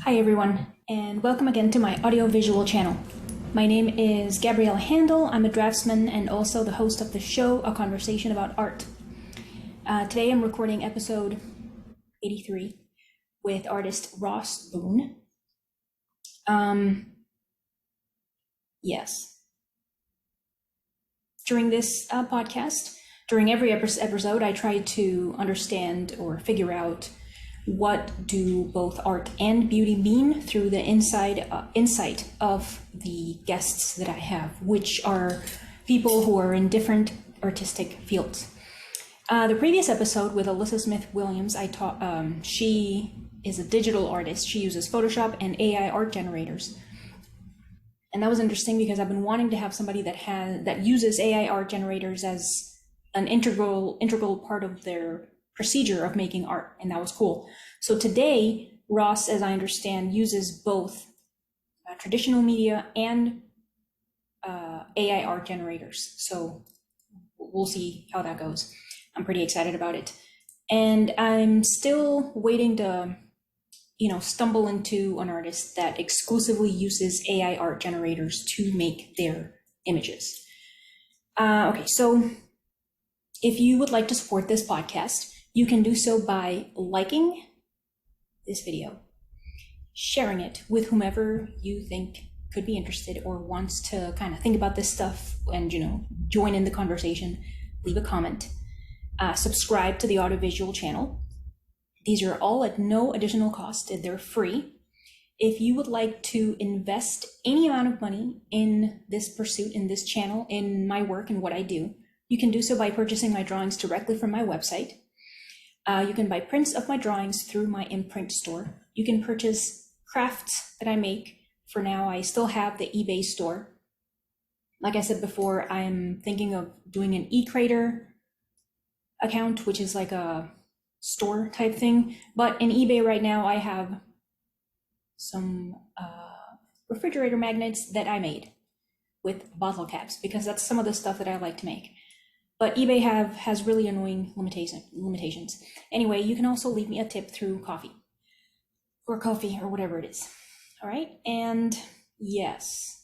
Hi everyone, and welcome again to my audiovisual channel. My name is Gabriela Handal. I'm a draftsman and also the host of the show, A Conversation About Art. Today I'm recording episode 83 with artist Ross Boone. Yes. During this podcast, during every episode, I try to understand or figure out what do both art and beauty mean through the insight of the guests that I have, which are people who are in different artistic fields. The previous episode with Alyssa Smith Williams, she is a digital artist. She uses Photoshop and AI art generators. And that was interesting because I've been wanting to have somebody that uses AI art generators as an integral part of their procedure of making art, and that was cool. So today, Ross, as I understand, uses both traditional media and AI art generators. So we'll see how that goes. I'm pretty excited about it. And I'm still waiting to stumble into an artist that exclusively uses AI art generators to make their images. Okay, so if you would like to support this podcast, you can do so by liking this video, sharing it with whomever you think could be interested or wants to kind of think about this stuff and, join in the conversation, leave a comment, subscribe to the audiovisual channel. These are all at no additional cost. They're free. If you would like to invest any amount of money in this pursuit, in this channel, in my work and what I do, you can do so by purchasing my drawings directly from my website. You can buy prints of my drawings through my imprint store. You can purchase crafts that I make. For now, I still have the eBay store. Like I said before, I'm thinking of doing an eCrater account, which is like a store type thing. But in eBay right now, I have some refrigerator magnets that I made with bottle caps, because that's some of the stuff that I like to make. But eBay has really annoying limitations. Anyway, you can also leave me a tip through coffee or whatever it is. All right, and yes,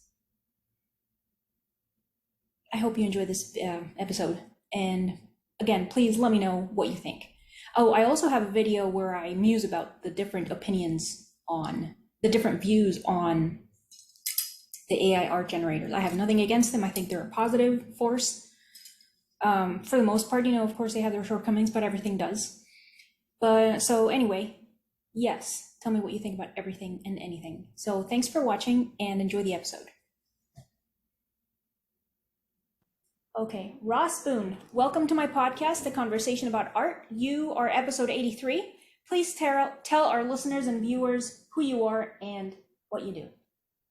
I hope you enjoy this episode. And again, please let me know what you think. Oh, I also have a video where I muse about the different opinions on the different views on the AI art generators. I have nothing against them. I think they're a positive force. For the most part, of course they have their shortcomings, but everything does. But so anyway, yes, tell me what you think about everything and anything. So thanks for watching and enjoy the episode. Okay, Ross Boone, welcome to my podcast, The Conversation About Art. You are episode 83. Please tell our listeners and viewers who you are and what you do.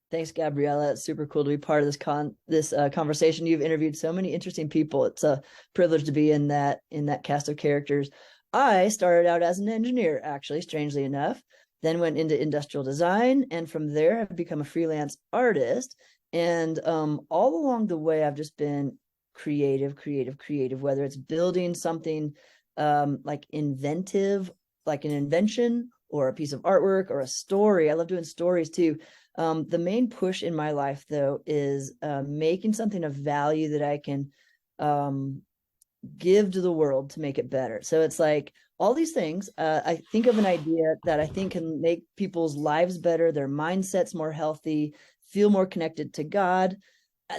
Thanks, Gabriela. It's super cool to be part of this conversation. You've interviewed so many interesting people. It's a privilege to be in that cast of characters. I started out as an engineer, actually, strangely enough, then went into industrial design, and from there I've become a freelance artist. And all along the way, I've just been creative, whether it's building something like inventive, like an invention, or a piece of artwork, or a story. I love doing stories too. The main push in my life, though, is making something of value that I can give to the world to make it better. So it's like all these things. I think of an idea that I think can make people's lives better, their mindsets more healthy, feel more connected to God.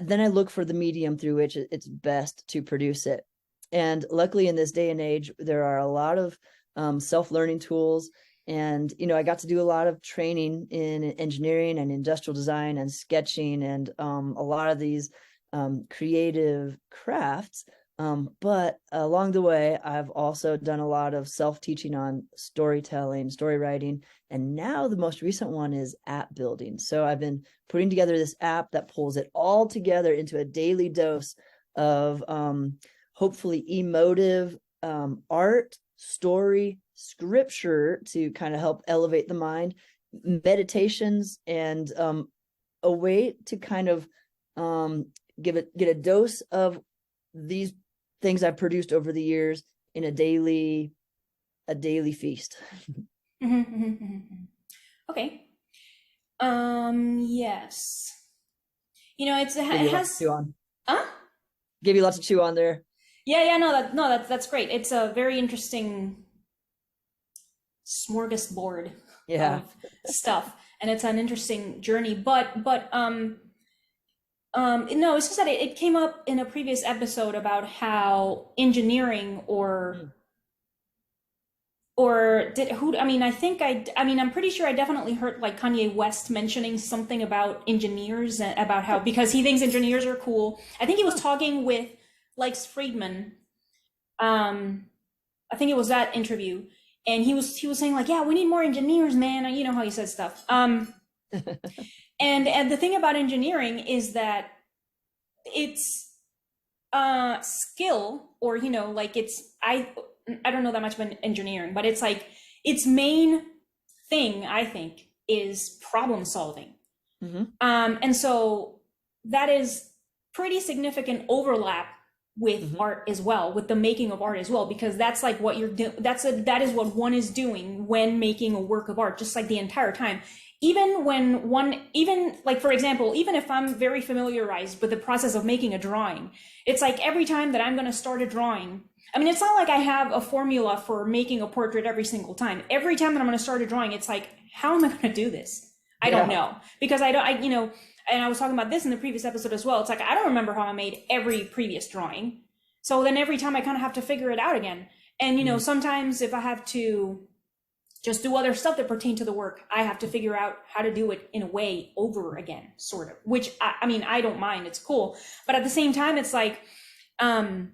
Then I look for the medium through which it's best to produce it. And luckily, in this day and age, there are a lot of self-learning tools. And, I got to do a lot of training in engineering and industrial design and sketching and a lot of these creative crafts. But along the way, I've also done a lot of self-teaching on storytelling, story writing. And now the most recent one is app building. So I've been putting together this app that pulls it all together into a daily dose of hopefully emotive art, story, scripture to kind of help elevate the mind, meditations, and a way to kind of get a dose of these things I've produced over the years in a daily feast. Okay, Yes. You know, Give it you lots to has, chew on. huh? Give you lots to chew on there. Yeah, no, that's great. It's a very interesting smorgasbord Yeah. of stuff, and it's an interesting journey. No, it's just that it came up in a previous episode about how engineering Mm. or did who I mean I mean I'm pretty sure I definitely heard like Kanye West mentioning something about engineers and about how because he thinks engineers are cool. I think he was talking with Lex Friedman. I think it was that interview, and he was saying like, yeah, we need more engineers, man. And you know how he says stuff. And the thing about engineering is that it's skill, or you know, like I don't know that much about engineering, but it's like its main thing, I think, is problem solving. Mm-hmm. And so that is pretty significant overlap with Mm-hmm. art as well, with the making of art as well, because that's like what you're doing. That is what one is doing when making a work of art, just like the entire time. Even when one, even like, for example, even if I'm very familiarized with the process of making a drawing, it's like every time that I'm going to start a drawing, I mean, it's not like I have a formula for making a portrait every single time. Every time that I'm going to start a drawing, it's like, how am I going to do this? I don't Yeah. know, because I don't, you know, and I was talking about this in the previous episode as well. It's like, I don't remember how I made every previous drawing. So then every time I kind of have to figure it out again. And, you know, Mm-hmm. sometimes if I have to just do other stuff that pertain to the work, I have to figure out how to do it in a way over again, sort of, which I mean, I don't mind. It's cool. But at the same time, it's like, um,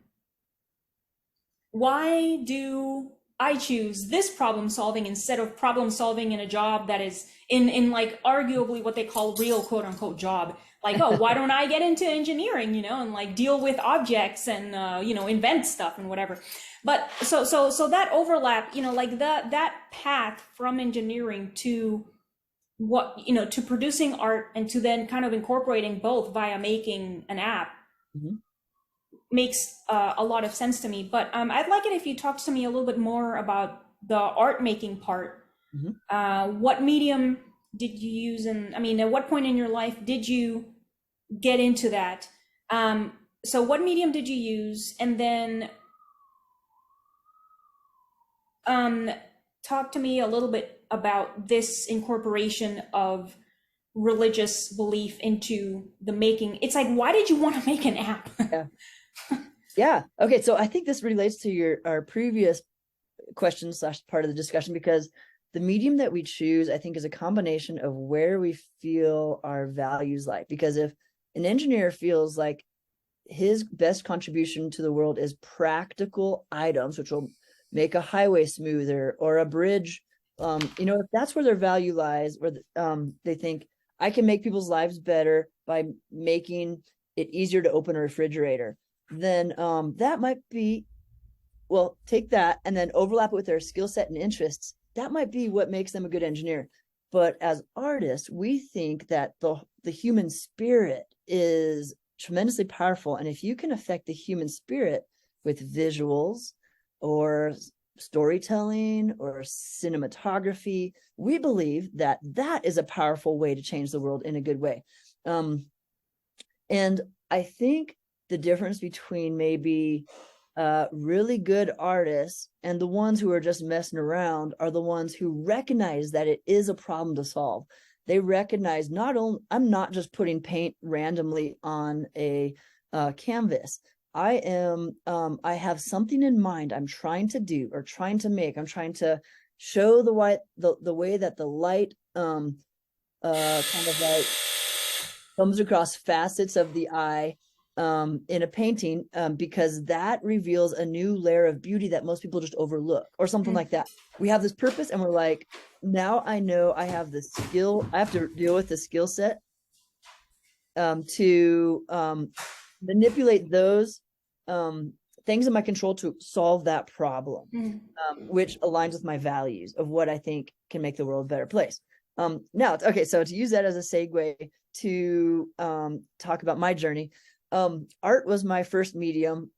why do I choose this problem solving instead of problem solving in a job that is in like arguably what they call real quote unquote job? Like, oh, why don't I get into engineering, you know, and like deal with objects and you know, invent stuff and whatever. But so that overlap, you know, like that path from engineering to what, you know, to producing art and to then kind of incorporating both via making an app Mm-hmm. makes a lot of sense to me. But I'd like it if you talked to me a little bit more about the art making part. Mm-hmm. What medium did you use? And I mean, at what point in your life did you get into that? So what medium did you use? And then um, talk to me a little bit about this incorporation of religious belief into the making. It's like, why did you want to make an app? Yeah. Yeah. Okay. So I think this relates to our previous question / part of the discussion, because the medium that we choose, I think, is a combination of where we feel our values lie. Because if an engineer feels like his best contribution to the world is practical items, which will make a highway smoother or a bridge, you know, if that's where their value lies, where they think I can make people's lives better by making it easier to open a refrigerator, then that might be, well, take that and then overlap it with their skill set and interests. That might be what makes them a good engineer. But as artists, we think that the human spirit is tremendously powerful. And if you can affect the human spirit with visuals or storytelling or cinematography, we believe that that is a powerful way to change the world in a good way. And I think the difference between maybe really good artists and the ones who are just messing around are the ones who recognize that it is a problem to solve. They recognize not only I'm not just putting paint randomly on a canvas. I have something in mind I'm trying to do or trying to make. I'm trying to show the way that the light kind of like comes across facets of the eye in a painting, because that reveals a new layer of beauty that most people just overlook, or something like that. We have this purpose and we're like, now I know I have the skill, I have to deal with the skill set to manipulate those things in my control to solve that problem, which aligns with my values of what I think can make the world a better place. Now, okay, so to use that as a segue to talk about my journey, art was my first medium.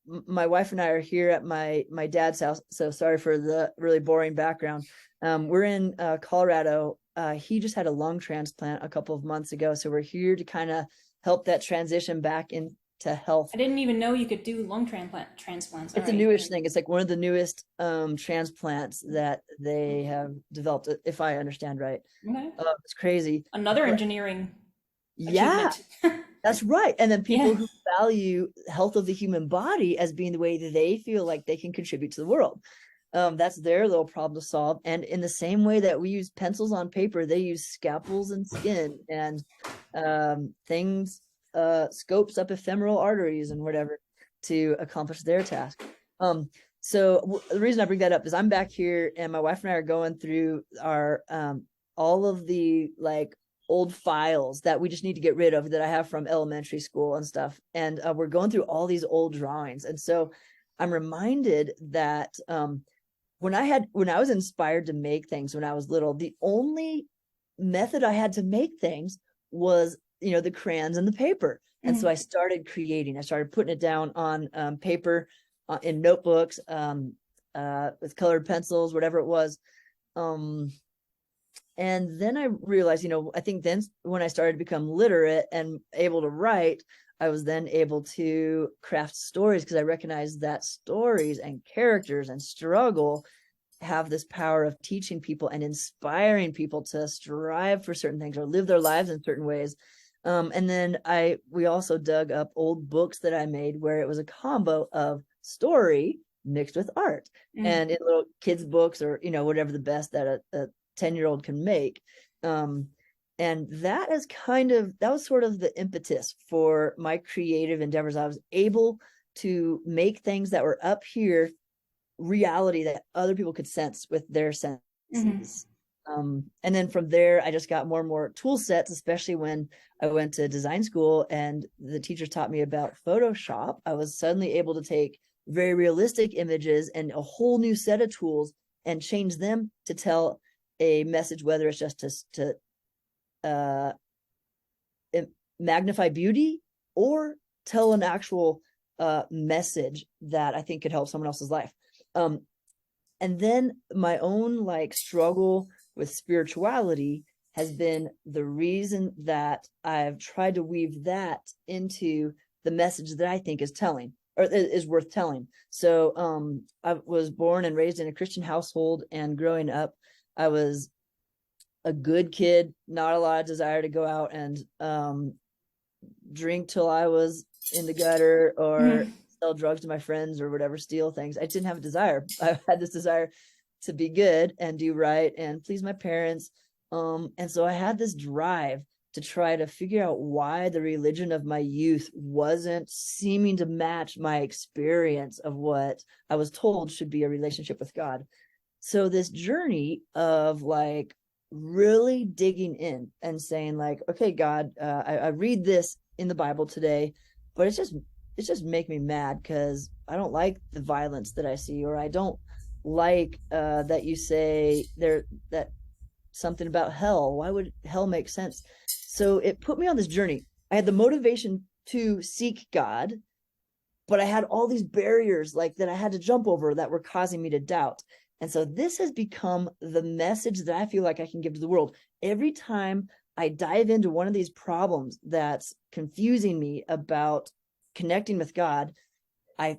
my wife and I are here at my dad's house. So sorry for the really boring background. We're in Colorado. He just had a lung transplant a couple of months ago, so we're here to kind of help that transition back into health. I didn't even know you could do lung transplants. All It's a right. newish thing. It's like one of the newest transplants that they have developed, if I understand right. Okay. It's crazy. Another But engineering yeah, achievement. that's right. And then people Yeah. who value health of the human body as being the way that they feel like they can contribute to the world. That's their little problem to solve. And in the same way that we use pencils on paper, they use scalpels and skin and things, scopes up ephemeral arteries and whatever to accomplish their task. So the reason I bring that up is I'm back here and my wife and I are going through our all of the like old files that we just need to get rid of that I have from elementary school and stuff. And we're going through all these old drawings. And so I'm reminded that when I was inspired to make things when I was little, the only method I had to make things was, the crayons and the paper. And so I started creating. I started putting it down on paper, in notebooks, with colored pencils, whatever it was. And then I realized, I think then when I started to become literate and able to write, I was then able to craft stories because I recognized that stories and characters and struggle have this power of teaching people and inspiring people to strive for certain things or live their lives in certain ways. And then we also dug up old books that I made where it was a combo of story mixed with art, and in little kids books or whatever the best that a 10-year-old can make. And that was sort of the impetus for my creative endeavors. I was able to make things that were up here reality that other people could sense with their senses. And then from there, I just got more and more tool sets, especially when I went to design school and the teacher taught me about Photoshop. I was suddenly able to take very realistic images and a whole new set of tools and change them to tell a message, whether it's just to magnify beauty or tell an actual message that I think could help someone else's life. And then my own struggle with spirituality has been the reason that I've tried to weave that into the message that I think is telling or is worth telling. So I was born and raised in a Christian household, and growing up, I was a good kid, not a lot of desire to go out and drink till I was in the gutter or sell drugs to my friends or whatever, steal things. I didn't have a desire. I had this desire to be good and do right and please my parents. And so I had this drive to try to figure out why the religion of my youth wasn't seeming to match my experience of what I was told should be a relationship with God. So this journey of really digging in and saying okay, God, I read this in the Bible today, but it's just make me mad because I don't like the violence that I see, or I don't like that you say that something about hell. Why would hell make sense? So it put me on this journey. I had the motivation to seek God, but I had all these barriers that I had to jump over that were causing me to doubt. And so this has become the message that I feel like I can give to the world. Every time I dive into one of these problems that's confusing me about connecting with God, I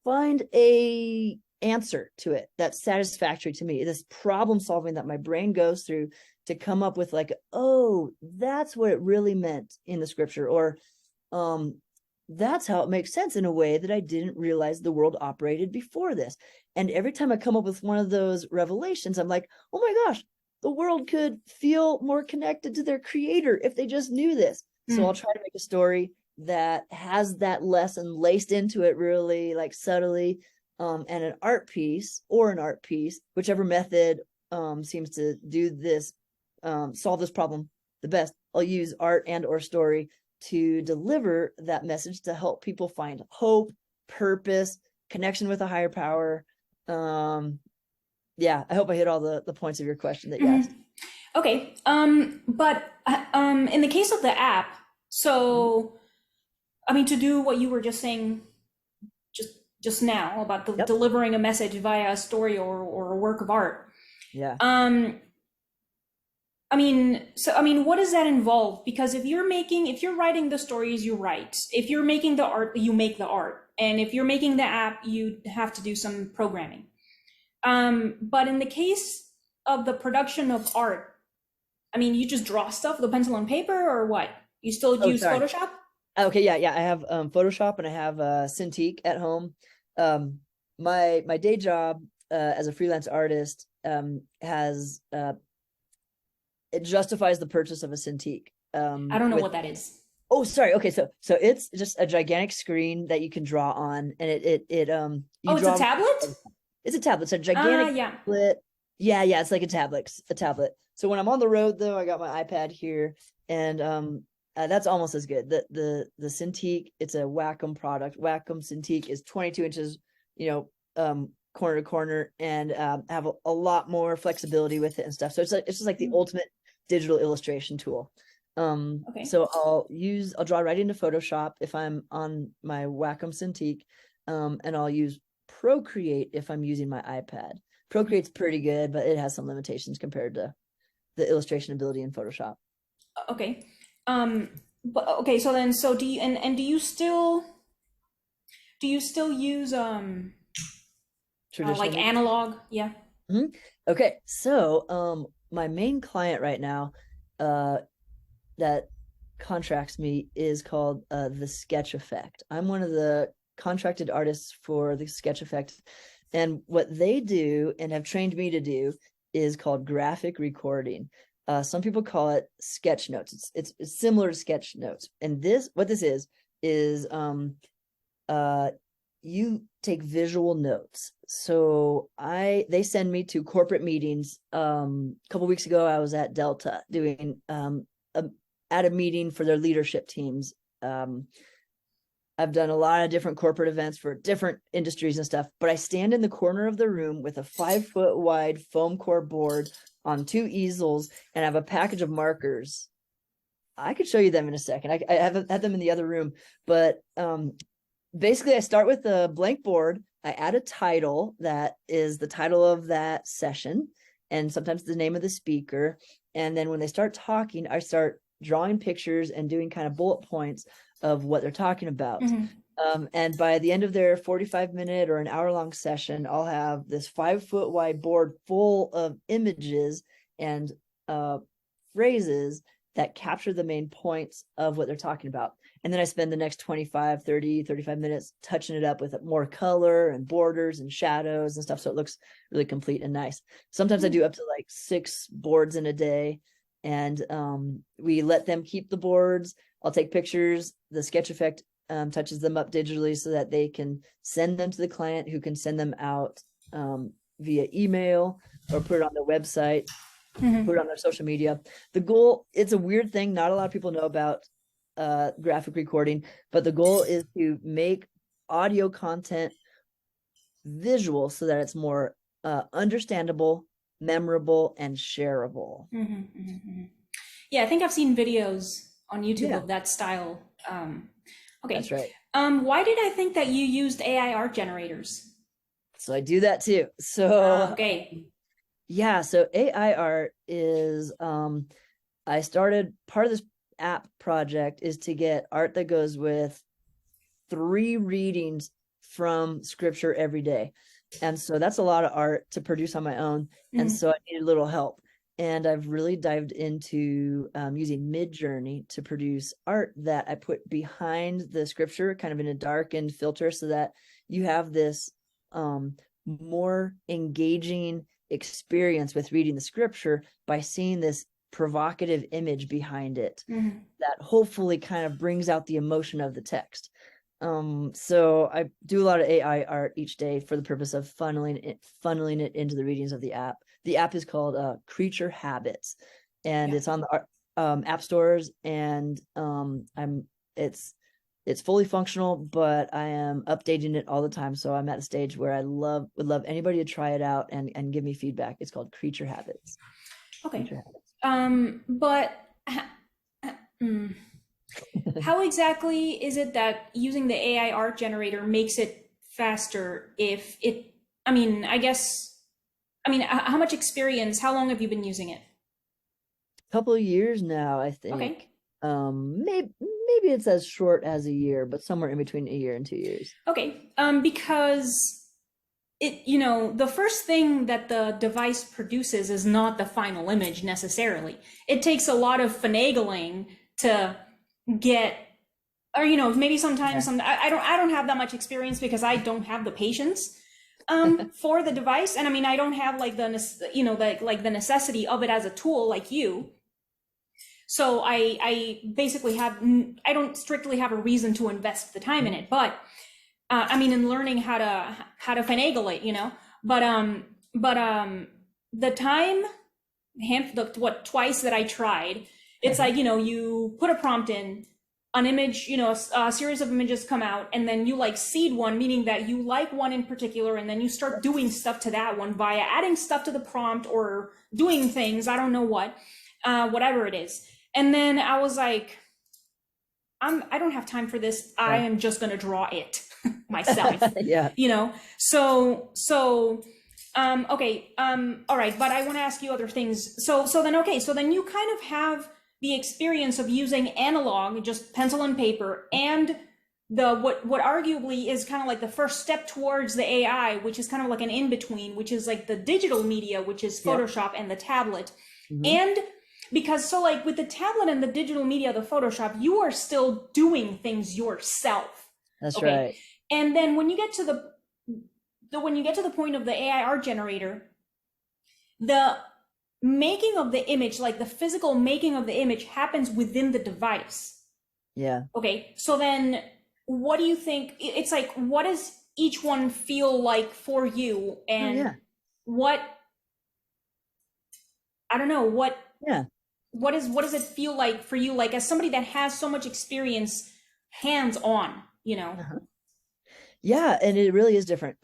find a answer to it that's satisfactory to me. This problem solving that my brain goes through to come up with oh, that's what it really meant in the scripture, or that's how it makes sense in a way that I didn't realize the world operated before this. And every time I come up with one of those revelations, I'm like, oh my gosh, the world could feel more connected to their creator if they just knew this. So I'll try to make a story that has that lesson laced into it really subtly, and an art piece, whichever method seems to do this, solve this problem the best. I'll use art and or story to deliver that message to help people find hope, purpose, connection with a higher power. Yeah, I hope I hit all the points of your question that you asked. Okay. But in the case of the app, so I mean, to do what you were just saying just just now about Yep. delivering a message via a story or a work of art. Yeah. What does that involve? Because if you're writing the stories, you write. If you're making the art, you make the art. And if you're making the app, you have to do some programming. But in the case of the production of art, you just draw stuff with a pencil and paper, or what? You still Oh, use sorry. Photoshop? Okay, yeah. I have Photoshop and I have Cintiq at home. My day job as a freelance artist has it justifies the purchase of a Cintiq. I don't know With what that is. Oh, sorry. Okay, so it's just a gigantic screen that you can draw on, and you Oh, it's a draw. tablet? It's a tablet. It's a Ah, gigantic yeah. tablet. Yeah. It's like a tablet. A tablet. So when I'm on the road, though, I got my iPad here, and that's almost as good. The Cintiq, it's a Wacom product. Wacom Cintiq is 22 inches, corner to corner, and have a lot more flexibility with it and stuff. So it's just like the ultimate digital illustration tool. Okay. So I'll draw right into Photoshop if I'm on my Wacom Cintiq, and I'll use Procreate if I'm using my iPad. Procreate's pretty good, but it has some limitations compared to the illustration ability in Photoshop. Okay. But okay, so do you and do you still use like Traditionally. analog? Yeah. Mhm. Okay, so my main client right now that contracts me is called the Sketch Effect. I'm one of the contracted artists for the Sketch Effect, and what they do and have trained me to do is called graphic recording. Some people call it sketch notes. It's similar to sketch notes, and what this is you take visual notes. So they send me to corporate meetings. A couple weeks ago, I was at Delta doing at a meeting for their leadership teams. I've done a lot of different corporate events for different industries and stuff, but I stand in the corner of the room with a 5-foot wide foam core board on 2 easels, and I have a package of markers. I could show you them in a second. I haven't had them in the other room, but basically I start with a blank board. I add a title that is the title of that session, and sometimes the name of the speaker. And then when they start talking, I start drawing pictures and doing kind of bullet points of what they're talking about. And by the end of their 45-minute or an hour-long session, I'll have this 5-foot wide board full of images and phrases that capture the main points of what they're talking about. And then I spend the next 25, 30, 35 minutes touching it up with more color and borders and shadows and stuff, so it looks really complete and nice. Sometimes I do up to like 6 boards in a day, and we let them keep the boards. I'll take pictures. The Sketch Effect touches them up digitally so that they can send them to the client, who can send them out via email or put it on their website, put it on their social media. The goal, it's a weird thing, not a lot of people know about graphic recording, but the goal is to make audio content visual so that it's more understandable, memorable, and shareable. Yeah, I think I've seen videos on YouTube Yeah, of that style. Okay. that's right. Why did I think that you used AI art generators? So I do that too. So Okay. yeah, so AI art is I started, part of this app project is to get art that goes with 3 readings from scripture every day. And so that's a lot of art to produce on my own. And so I needed a little help. And I've really dived into using Midjourney to produce art that I put behind the scripture, kind of in a darkened filter, so that you have this more engaging experience with reading the scripture by seeing this provocative image behind it that hopefully kind of brings out the emotion of the text. So I do a lot of AI art each day for the purpose of funneling it into the readings of the app. The app is called Creature Habits, and it's on the app stores, and it's fully functional, but I am updating it all the time. So I'm at a stage where I would love anybody to try it out and give me feedback. It's called Creature Habits. Okay. Creature Habits. But how exactly is it that using the AI art generator makes it faster if it, I mean, I guess, I mean, how much experience, how long have you been using it? Couple of years now, I Okay. think. Maybe it's as short as a year, but somewhere in between a year and 2 years. Okay. Because it, the first thing that the device produces is not the final image necessarily. It takes a lot of finagling to get, or maybe sometimes Yeah. I don't have that much experience because I don't have the patience for the device, and I mean I don't have like like the necessity of it as a tool like you. So I basically I don't strictly have a reason to invest the time in it, but I mean in learning how to finagle it, but the time what twice that I tried, it's like you put a prompt in, an image, a series of images come out, and then you like seed one, meaning that you like one in particular, and then you start doing stuff to that one via adding stuff to the prompt or doing things, I don't know what, whatever it is. And then I was like, I don't have time for this. I Yeah. am just gonna draw it myself. Yeah. Okay, all right, but I want to ask you other things. So then you kind of have the experience of using analog, just pencil and paper, and the what arguably is kind of like the first step towards the AI, which is kind of like an in between, which is like the digital media, which is Yep. Photoshop and the tablet. Hmm. And because so like with the tablet and the digital media, the Photoshop, you are still doing things yourself. That's Okay. right. And then when you get to when you get to the point of the AI art generator, the making of the image, like the physical making of the image, happens within the device. Yeah. Okay, so then what do you think? It's like, what does each one feel like for you? Oh, And yeah. what, I don't know, Yeah. what does it feel like for you, like as somebody that has so much experience hands on, Uh-huh. Yeah, and it really is different.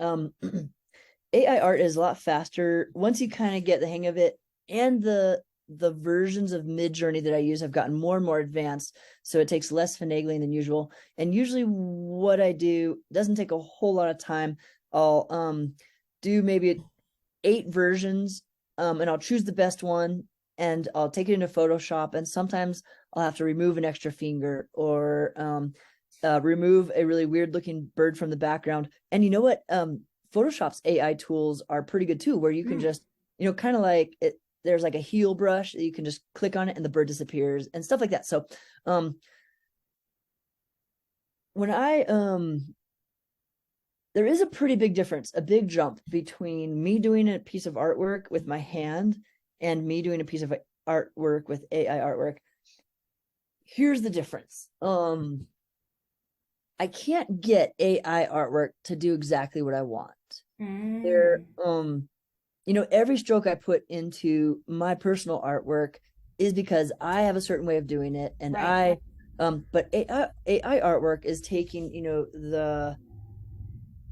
AI art is a lot faster once you kind of get the hang of it, and the versions of Midjourney that I use have gotten more and more advanced, so it takes less finagling than usual. And usually what I do doesn't take a whole lot of time. I'll do maybe 8 versions, and I'll choose the best one, and I'll take it into Photoshop, and sometimes I'll have to remove an extra finger, or remove a really weird looking bird from the background. And you know what? Photoshop's AI tools are pretty good too, where you can Mm, just, kind of like it, there's like a heel brush that you can just click on it and the bird disappears and stuff like that. So when I there is a pretty big difference, a big jump between me doing a piece of artwork with my hand and me doing a piece of artwork with AI artwork. Here's the difference. I can't get AI artwork to do exactly what I want. There, mm, every stroke I put into my personal artwork is because I have a certain way of doing it, and right. but AI artwork is taking,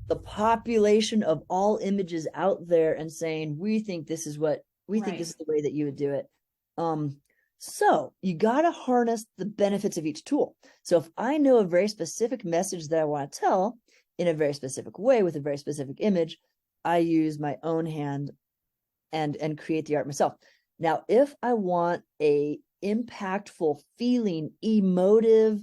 the population of all images out there and saying, we think this is Right. the way that you would do it. So you got to harness the benefits of each tool. So if I know a very specific message that I want to tell in a very specific way with a very specific image, I use my own hand and create the art myself. Now, if I want a impactful, feeling, emotive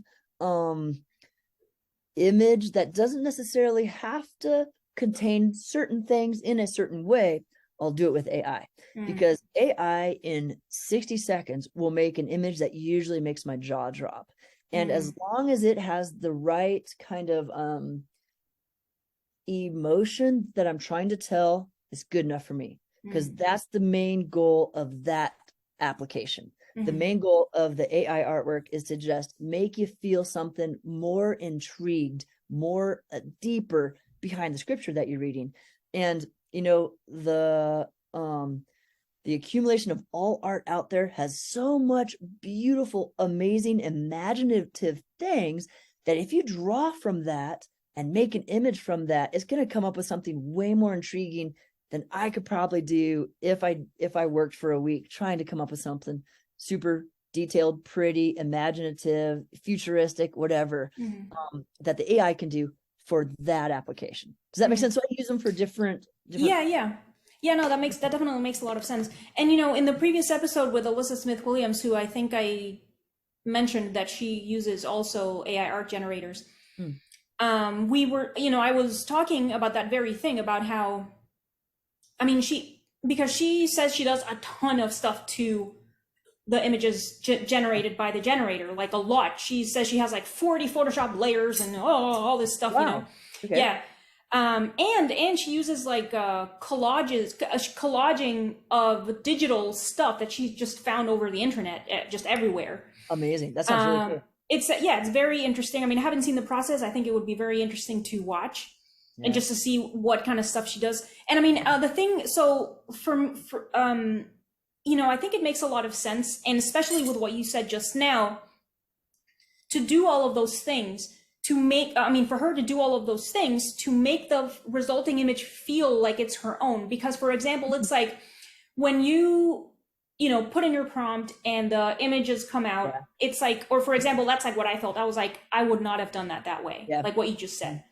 image that doesn't necessarily have to contain certain things in a certain way, I'll do it with AI, Mm, because AI in 60 seconds will make an image that usually makes my jaw drop. And mm, as long as it has the right kind of emotion that I'm trying to tell, it's good enough for me, because mm, that's the main goal of that application. The mm, main goal of the AI artwork is to just make you feel something more intrigued, more deeper behind the scripture that you're reading. And the accumulation of all art out there has so much beautiful, amazing, imaginative things that if you draw from that and make an image from that, it's going to come up with something way more intriguing than I could probably do if I worked for a week trying to come up with something super detailed, pretty, imaginative, futuristic, whatever, mm. that the AI can do for that application. Does that make sense? So I use them for different. Yeah, no, that definitely makes a lot of sense. And in the previous episode with Alyssa Smith Williams, who I think I mentioned that she uses also AI art generators. We were, I was talking about that very thing, about how, because she says she does a ton of stuff to the images generated by the generator, like a lot. She says she has like 40 Photoshop layers and all this stuff, Wow. Okay. Yeah. And she uses like collaging of digital stuff that she's just found over the internet, just everywhere. Amazing. That sounds really cool. It's very interesting. I haven't seen the process. I think it would be very interesting to watch and just to see what kind of stuff she does. And the thing, so I think it makes a lot of sense, and especially with what you said just now, to do all of those things, to make, for her to do all of those things to make the resulting image feel like it's her own. Because, for example, it's like when you put in your prompt and the images come out, it's like, or for example, that's like what I felt. I was like, I would not have done that way, like what you just said.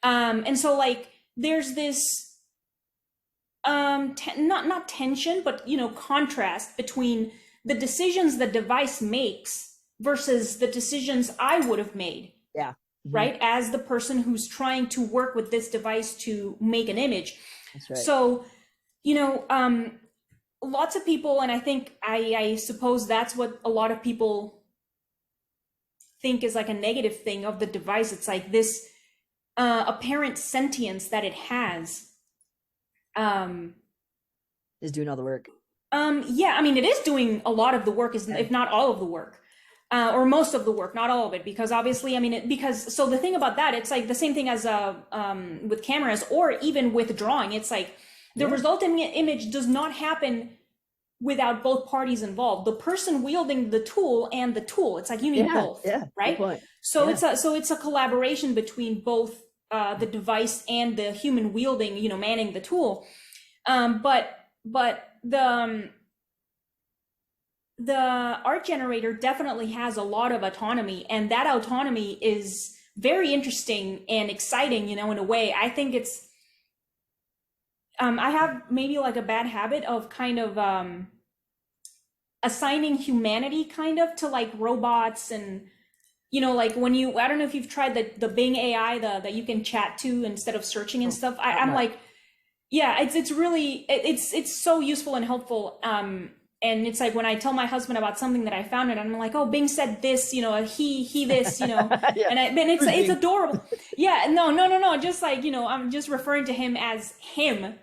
And so like, there's this, not tension, but, contrast between the decisions the device makes versus the decisions I would have made. Yeah. Right? As the person who's trying to work with this device to make an image. That's right. So, lots of people, and I think I suppose that's what a lot of people think is like a negative thing of the device. It's like this apparent sentience that it has is doing all the work. It is doing a lot of the work, if not all of the work. Or most of the work, not all of it, because obviously, so the thing about that, it's like the same thing as with cameras, or even with drawing. It's like the resulting image does not happen without both parties involved, the person wielding the tool and the tool. It's like you need both, right? So it's a collaboration between both the device and the human wielding, manning the tool. But the art generator definitely has a lot of autonomy, and that autonomy is very interesting and exciting, in a way. I think it's, I have maybe like a bad habit of kind of assigning humanity kind of to like robots, and, like when I don't know if you've tried the Bing AI, that you can chat to instead of searching and stuff. I'm like, it's really, it's so useful and helpful. And it's like when I tell my husband about something that I found, and I'm like, oh, Bing said this, he this, and it's adorable. No. Just like, I'm just referring to him as him,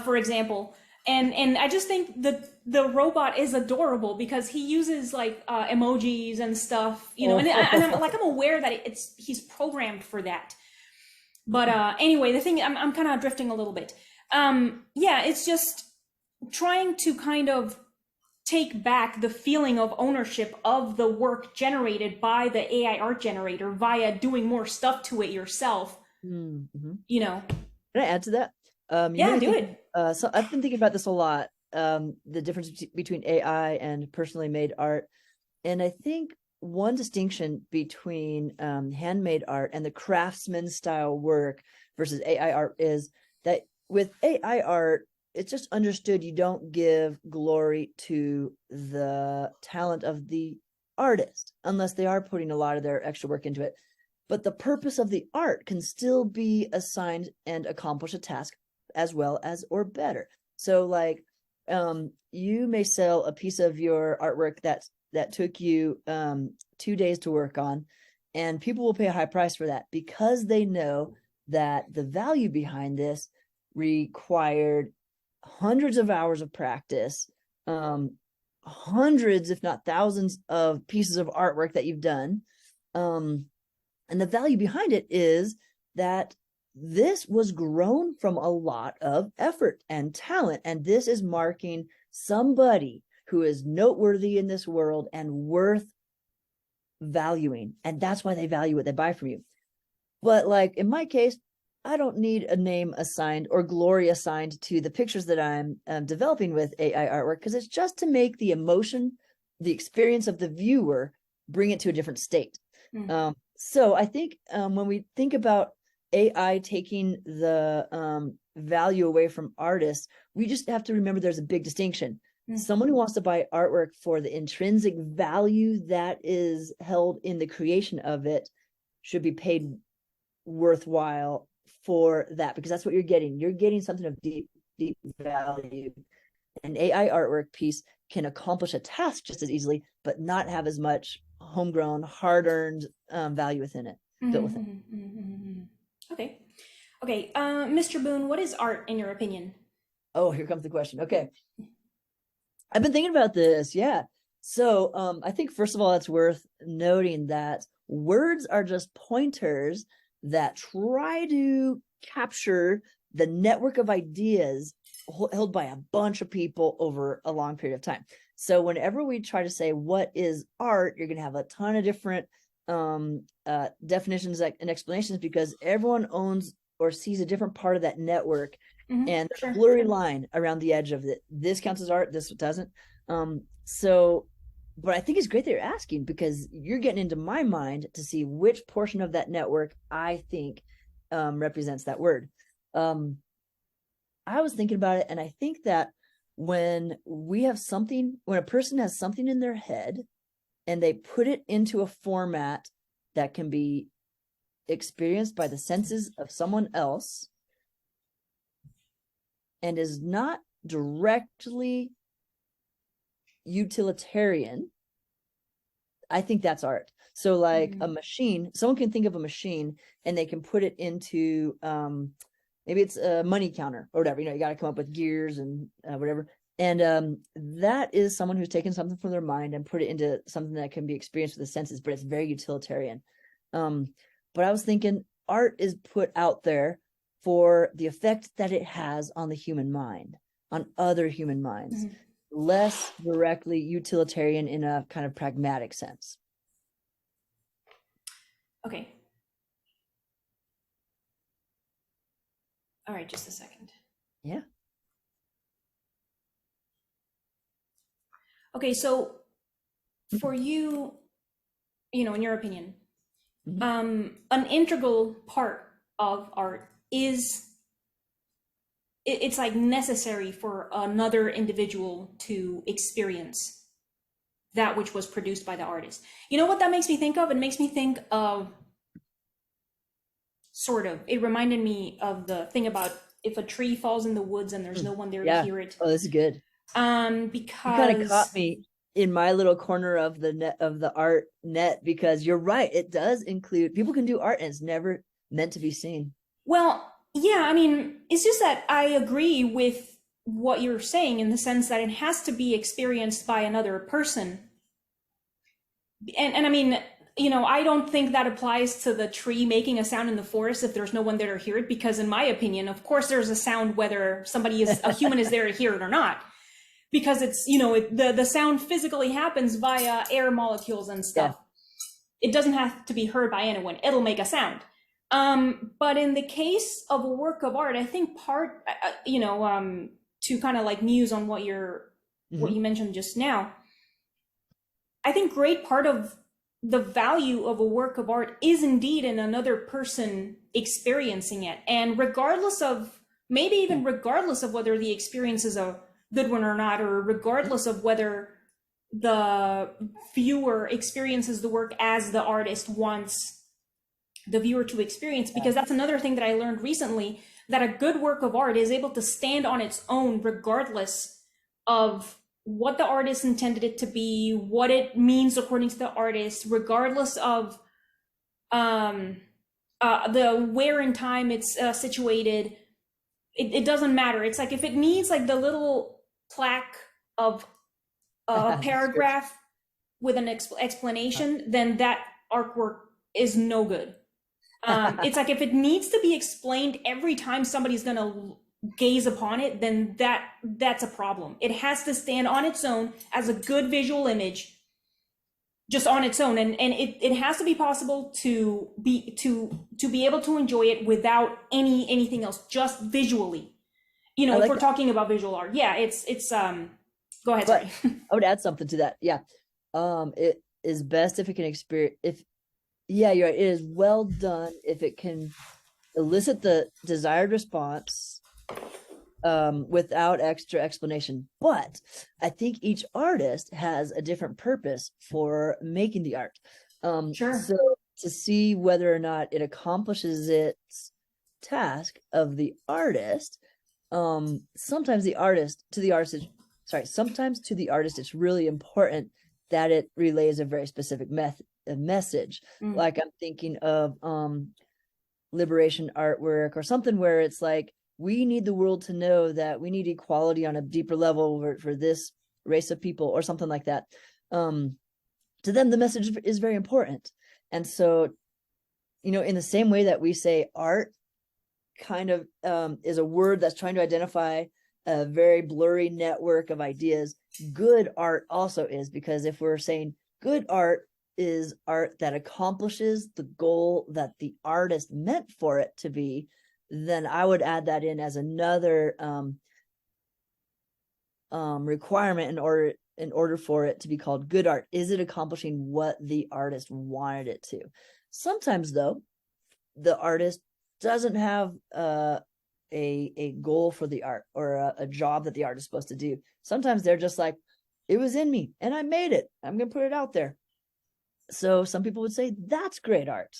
for example. And I just think the robot is adorable because he uses like emojis and stuff, and I'm aware that he's programmed for that. But anyway, the thing, I'm kind of drifting a little bit. It's just trying to kind of take back the feeling of ownership of the work generated by the AI art generator via doing more stuff to it yourself. Mm-hmm. Can I add to that? Do it. So I've been thinking about this a lot, the difference between AI and personally made art. And I think one distinction between handmade art and the craftsman style work versus AI art is that with AI art, it's just understood you don't give glory to the talent of the artist unless they are putting a lot of their extra work into it. But the purpose of the art can still be assigned and accomplish a task as well as or better. So like you may sell a piece of your artwork that took you 2 days to work on, and people will pay a high price for that because they know that the value behind this required hundreds of hours of practice, hundreds, if not thousands of pieces of artwork that you've done. And the value behind it is that this was grown from a lot of effort and talent. And this is marking somebody who is noteworthy in this world and worth valuing. And that's why they value what they buy from you. But like in my case, I don't need a name assigned or glory assigned to the pictures that I'm developing with AI artwork, because it's just to make the emotion, the experience of the viewer, bring it to a different state. So I think when we think about AI taking the value away from artists, we just have to remember there's a big distinction. Someone who wants to buy artwork for the intrinsic value that is held in the creation of it should be paid worthwhile for that, because that's what you're getting. You're getting something of deep value. An AI artwork piece can accomplish a task just as easily, but not have as much homegrown, hard-earned value within it, built within it. Okay. Mr. Boone, what is art in your opinion? Oh, here comes the question. Okay. I've been thinking about this. Yeah. So I think, first of all, it's worth noting that words are just pointers that try to capture the network of ideas held by a bunch of people over a long period of time. So whenever we try to say what is art, you're going to have a ton of different definitions and explanations, because everyone owns or sees a different part of that network, and there's a blurry line around the edge of it. This counts as art, this doesn't. But I think it's great that you're asking, because you're getting into my mind to see which portion of that network I think represents that word. I was thinking about it, and I think that when a person has something in their head and they put it into a format that can be experienced by the senses of someone else and is not directly utilitarian, I think that's art. So like a machine, someone can think of a machine and they can put it into maybe it's a money counter or whatever, you got to come up with gears and whatever. And that is someone who's taken something from their mind and put it into something that can be experienced with the senses, but it's very utilitarian. But I was thinking art is put out there for the effect that it has on the human mind, on other human minds, less directly utilitarian in a kind of pragmatic sense. Okay. All right, just a second. Yeah. Okay, so for you, in your opinion, an integral part of art is it's like necessary for another individual to experience that which was produced by the artist. You know what that makes me think of? It makes me think of it reminded me of the thing about if a tree falls in the woods and there's no one there to hear it. Oh, this is good. Because you kind of caught me in my little corner of the net, of the art net, because you're right, it does include, people can do art and it's never meant to be seen. Well, yeah, I mean, it's just that I agree with what you're saying in the sense that it has to be experienced by another person. And I mean, I don't think that applies to the tree making a sound in the forest if there's no one there to hear it, because in my opinion, of course, there's a sound whether a human is there to hear it or not, because it's, the sound physically happens via air molecules and stuff. Yeah. It doesn't have to be heard by anyone. It'll make a sound. But in the case of a work of art, I think to kind of like muse on what you mentioned just now, I think great part of the value of a work of art is indeed in another person experiencing it. And regardless of whether the experience is a good one or not, or regardless of whether the viewer experiences the work as the artist wants the viewer to experience, because that's another thing that I learned recently, that a good work of art is able to stand on its own regardless of what the artist intended it to be, what it means according to the artist, regardless of the where in time it's situated. It doesn't matter. It's like if it needs like the little plaque of a paragraph with an explanation, then that artwork is no good. It's like if it needs to be explained every time somebody's going to gaze upon it, then that's a problem. It has to stand on its own as a good visual image, just on its own, and it has to be possible to be able to enjoy it without anything else, just visually. If we're talking about visual art, yeah, it's go ahead. Sorry. I would add something to that. Yeah, it is best if it can experience. Yeah, you're right. It is well done if it can elicit the desired response without extra explanation. But I think each artist has a different purpose for making the art. Sure. So to see whether or not it accomplishes its task of the artist, sometimes sometimes to the artist, it's really important that it relays a very specific message. Like I'm thinking of liberation artwork or something where it's like, we need the world to know that we need equality on a deeper level for this race of people or something like that. To them, the message is very important. And so, in the same way that we say art kind of is a word that's trying to identify a very blurry network of ideas, good art also is, because if we're saying good art is art that accomplishes the goal that the artist meant for it to be, then I would add that in as another requirement in order for it to be called good art. Is it accomplishing what the artist wanted it to? Sometimes, though, the artist doesn't have a goal for the art or a job that the art is supposed to do. Sometimes they're just like, it was in me and I made it. I'm going to put it out there. So some people would say that's great art.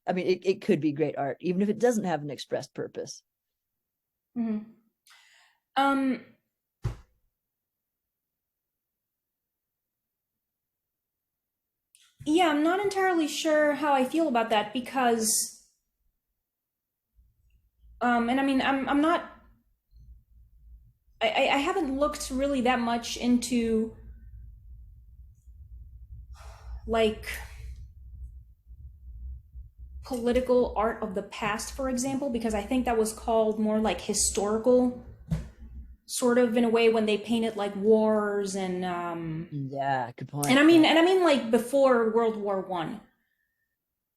It could be great art, even if it doesn't have an expressed purpose. Mm-hmm. Yeah, I'm not entirely sure how I feel about that because, and I mean, I'm not, I haven't looked really that much into like political art of the past, for example, because I think that was called more like historical, sort of, in a way, when they painted like wars and yeah, good point. And I mean like before World War One.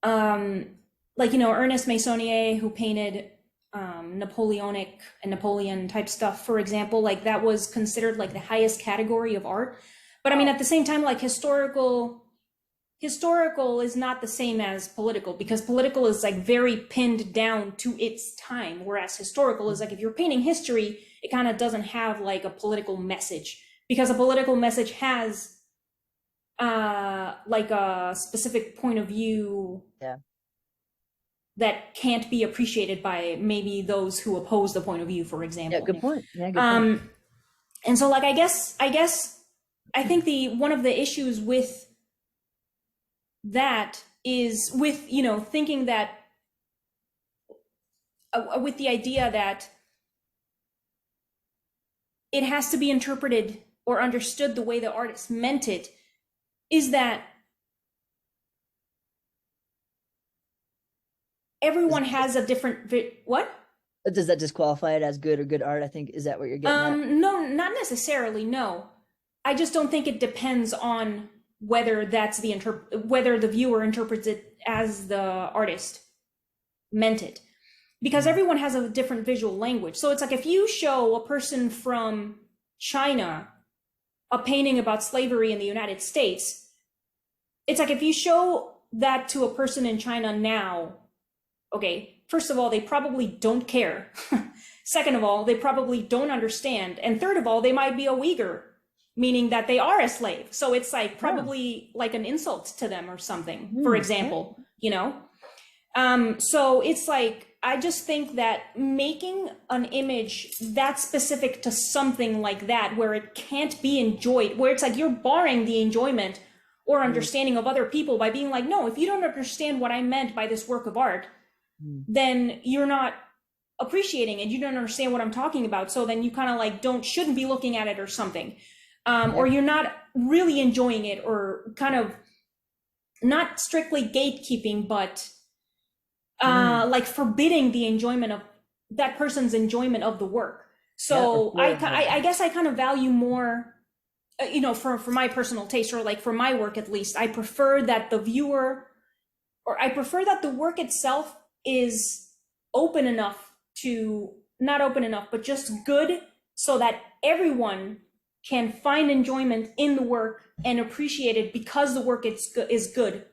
Like, Ernest Meissonier, who painted Napoleonic and Napoleon type stuff, for example, like that was considered like the highest category of art. But I mean, at the same time, like historical is not the same as political, because political is like very pinned down to its time, whereas historical is like, if you're painting history, it kind of doesn't have like a political message, because a political message has like a specific point of view that can't be appreciated by maybe those who oppose the point of view, for example. Yeah, good point. And so like I guess I think one of the issues with that is with thinking that with the idea that it has to be interpreted or understood the way the artist meant it, is that everyone has a different what? Does that disqualify it as good or good art? I think, is that what you're getting at? No, not necessarily, no. I just don't think it depends on whether that's whether the viewer interprets it as the artist meant it, because everyone has a different visual language. So it's like, if you show a person from China a painting about slavery in the United States, it's like, if you show that to a person in China now, okay, first of all, they probably don't care. Second of all, they probably don't understand. And third of all, they might be a Uyghur, meaning that they are a slave. So it's like probably like an insult to them or something, for example, So it's like, I just think that making an image that specific to something like that, where it can't be enjoyed, where it's like you're barring the enjoyment or understanding of other people by being like, no, if you don't understand what I meant by this work of art, then you're not appreciating it. You don't understand what I'm talking about. So then you kind of like shouldn't be looking at it or something. Or you're not really enjoying it, or kind of not strictly gatekeeping, but like forbidding the enjoyment of that person's enjoyment of the work. So I guess I kind of value more, for my personal taste, or like for my work at least, I prefer that the viewer, or I prefer that the work itself is open enough to, not open enough, but just good, so that everyone can find enjoyment in the work and appreciate it because the work is good.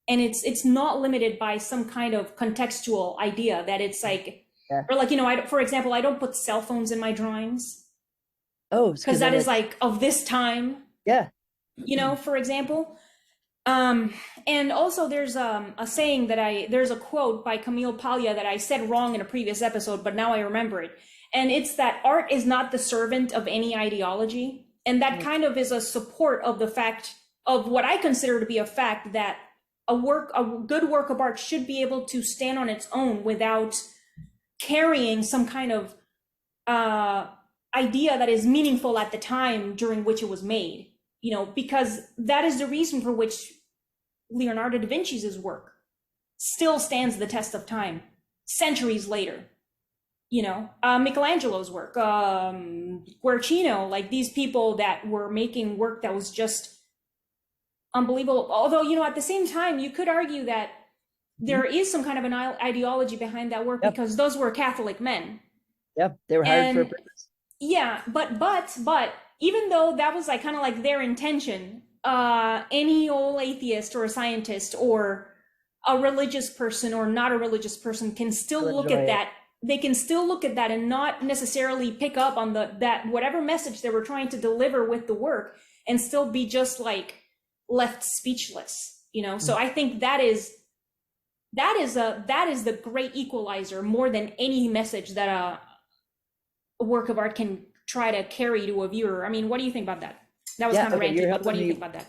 And it's not limited by some kind of contextual idea that it's like, Yeah. or like, for example, I don't put cell phones in my drawings Oh, it's because because that then is it's, like of this time, yeah. for example. And also there's a saying there's a quote by Camille Paglia that I said wrong in a previous episode, but now I remember it. And it's that art is not the servant of any ideology. And that Mm. kind of is a support of the fact of what I consider to be a fact that a good work of art should be able to stand on its own without carrying some kind of uh, idea that is meaningful at the time during which it was made. Because that is the reason for which Leonardo da Vinci's work still stands the test of time centuries later. Michelangelo's work, Guercino, like these people that were making work that was just unbelievable. Although, at the same time, you could argue that there is some kind of an ideology behind that work Yep. because those were Catholic men. Yep. They were hired for a And purpose. yeah, but even though that was like kind of like their intention, any old atheist or a scientist or a religious person or not a religious person can still look at that. They can still look at that and not necessarily pick up on that whatever message they were trying to deliver with the work and still be just like left speechless. So I think that is the great equalizer more than any message that a work of art can try to carry to a viewer. I mean, what do you think about that? That was kind of ranty, but what do you think about that?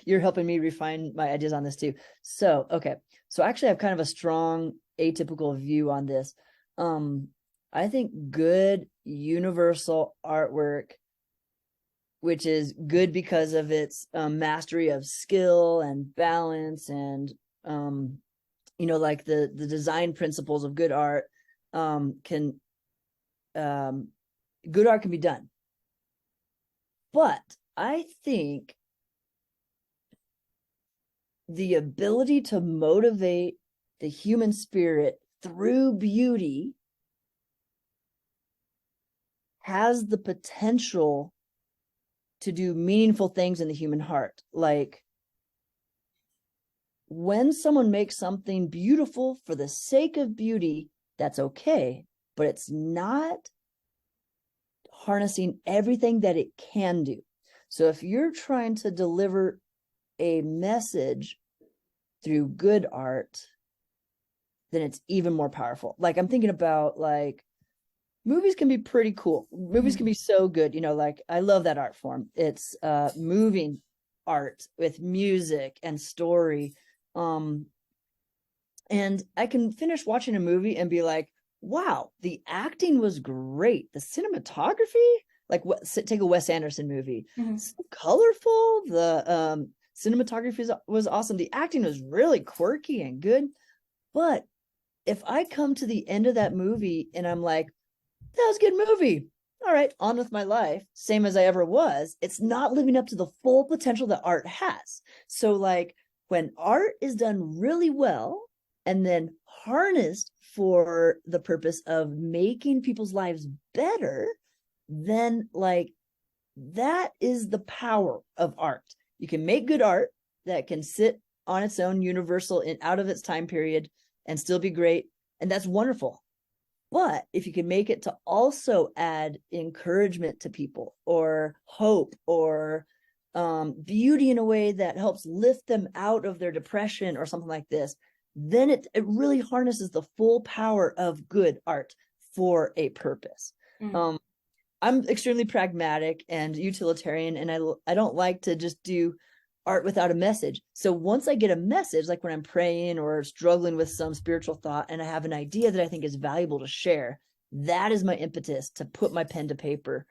You're helping me refine my ideas on this too. So, okay. So actually I have kind of a strong atypical view on this. I think good universal artwork, which is good because of its mastery of skill and balance and like the design principles of good art, good art can be done. But I think the ability to motivate the human spirit through beauty has the potential to do meaningful things in the human heart. Like when someone makes something beautiful for the sake of beauty, that's okay, but it's not harnessing everything that it can do. So if you're trying to deliver a message through good art, then it's even more powerful. Like I'm thinking about like movies can be pretty cool. Movies can be so good. Like I love that art form. It's moving art with music and story. And I can finish watching a movie and be like, wow, the acting was great. The cinematography, like take a Wes Anderson movie, so colorful. The cinematography was awesome. The acting was really quirky and good. But if I come to the end of that movie and I'm like, that was a good movie, all right, on with my life, same as I ever was, it's not living up to the full potential that art has. So like when art is done really well and then harnessed for the purpose of making people's lives better, then like that is the power of art. You can make good art that can sit on its own, universal and out of its time period and still be great. And that's wonderful. But if you can make it to also add encouragement to people or hope or beauty in a way that helps lift them out of their depression or something like this, then it really harnesses the full power of good art for a purpose. I'm extremely pragmatic and utilitarian, and I don't like to just do art without a message. So once I get a message, like when I'm praying or struggling with some spiritual thought and I have an idea that I think is valuable to share, that is my impetus to put my pen to paper,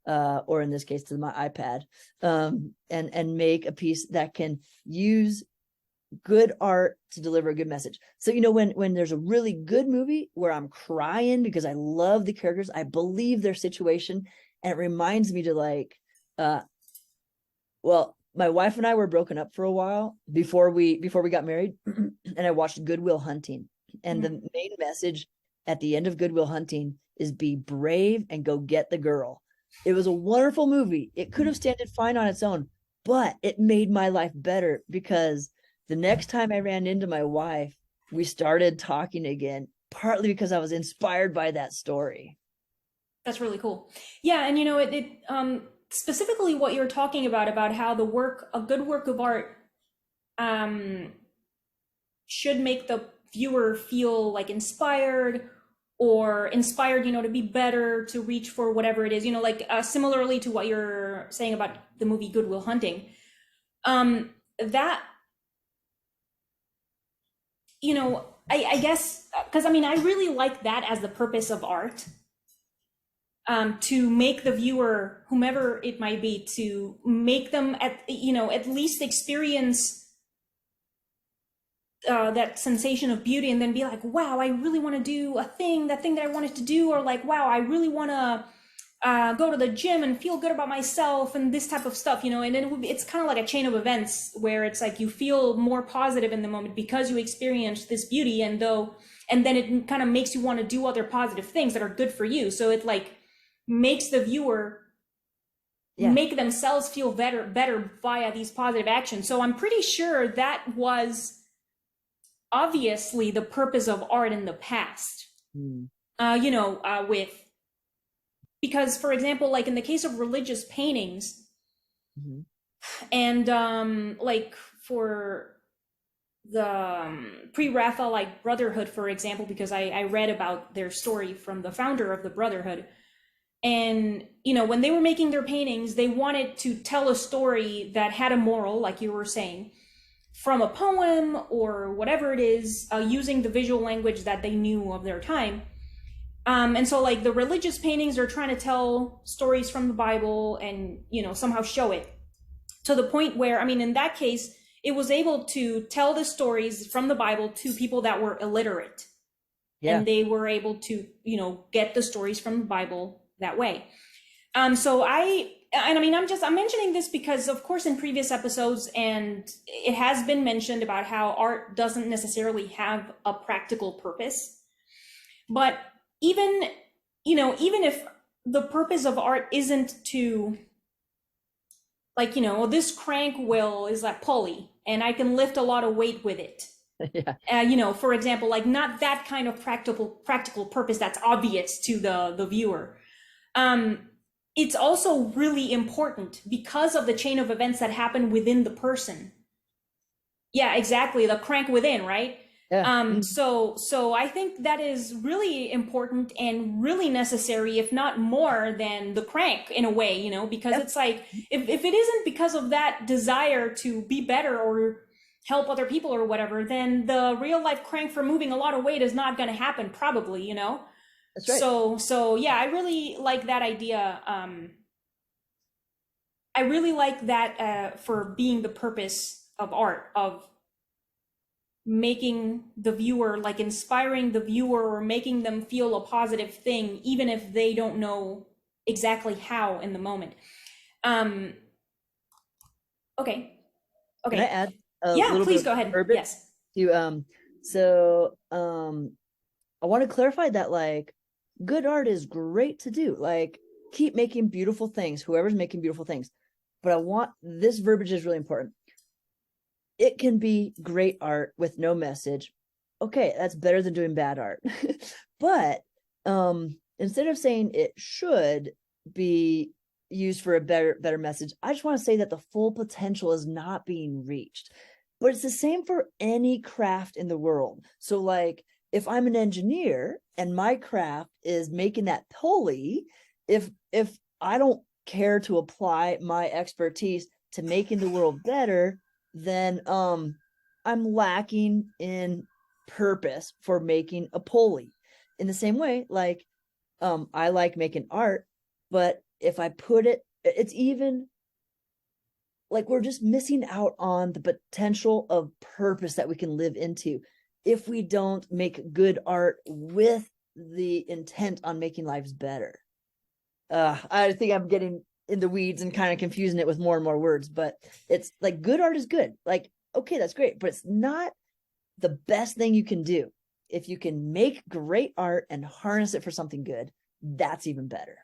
or in this case to my iPad, and make a piece that can use good art to deliver a good message. So when there's a really good movie where I'm crying because I love the characters, I believe their situation, and it reminds me to like well, my wife and I were broken up for a while before we got married, and I watched Good Will Hunting, and the main message at the end of Good Will Hunting is be brave and go get the girl. It was a wonderful movie. It could have standed fine on its own, but it made my life better because The next time I ran into my wife, we started talking again, partly because I was inspired by that story. That's really cool. Yeah, and specifically what you're talking about how a good work of art um, should make the viewer feel like inspired or inspired, to be better, to reach for whatever it is, similarly to what you're saying about the movie Good Will Hunting. That, I guess, because I really like that as the purpose of art, to make the viewer, whomever it might be, to make them at least experience that sensation of beauty, and then be like, wow, I really want to do that thing that I wanted to do, or like, wow, I really want to go to the gym and feel good about myself, and this type of stuff, and then it's kind of like a chain of events where it's like you feel more positive in the moment because you experienced this beauty, and then it kind of makes you want to do other positive things that are good for you. So it like makes the viewer make themselves feel better via these positive actions. So I'm pretty sure that was obviously the purpose of art in the past. With, because for example, like in the case of religious paintings, and like for the pre-Raphaelite Brotherhood, for example, because I read about their story from the founder of the Brotherhood. And, when they were making their paintings, they wanted to tell a story that had a moral, like you were saying, from a poem or whatever it is, using the visual language that they knew of their time. And so like the religious paintings are trying to tell stories from the Bible and, somehow show it to the point where, in that case, it was able to tell the stories from the Bible to people that were illiterate. And they were able to, get the stories from the Bible that way. I'm mentioning this because, of course, in previous episodes, and it has been mentioned about how art doesn't necessarily have a practical purpose. But even if the purpose of art isn't to, like, this crank wheel is like pulley and I can lift a lot of weight with it. For example, like not that kind of practical purpose that's obvious to the viewer. It's also really important because of the chain of events that happen within the person. Yeah, exactly. The crank within, right? So I think that is really important and really necessary, if not more than the crank in a way, because it's like, if it isn't because of that desire to be better or help other people or whatever, then the real life crank for moving a lot of weight is not going to happen, probably, That's right. So yeah, I really like that idea. I really like that for being the purpose of art, of making the viewer, like inspiring the viewer or making them feel a positive thing, even if they don't know exactly how in the moment. Okay. Can I add a Yeah, little please bit go of ahead. verbiage? Yes. I want to clarify that like good art is great to do. Like keep making beautiful things, whoever's making beautiful things. But I want this verbiage is really important. It can be great art with no message. Okay, that's better than doing bad art. But instead of saying it should be used for a better message, I just want to say that the full potential is not being reached. But it's the same for any craft in the world. So like if I'm an engineer and my craft is making that pulley, if I don't care to apply my expertise to making the world better, then I'm lacking in purpose for making a pulley. In the same way, like I like making art, but if I put it's even like we're just missing out on the potential of purpose that we can live into if we don't make good art with the intent on making lives better. I think I'm getting in the weeds and kind of confusing it with more and more words, but it's like good art is good. Like, okay, that's great, but it's not the best thing you can do. If you can make great art and harness it for something good, that's even better.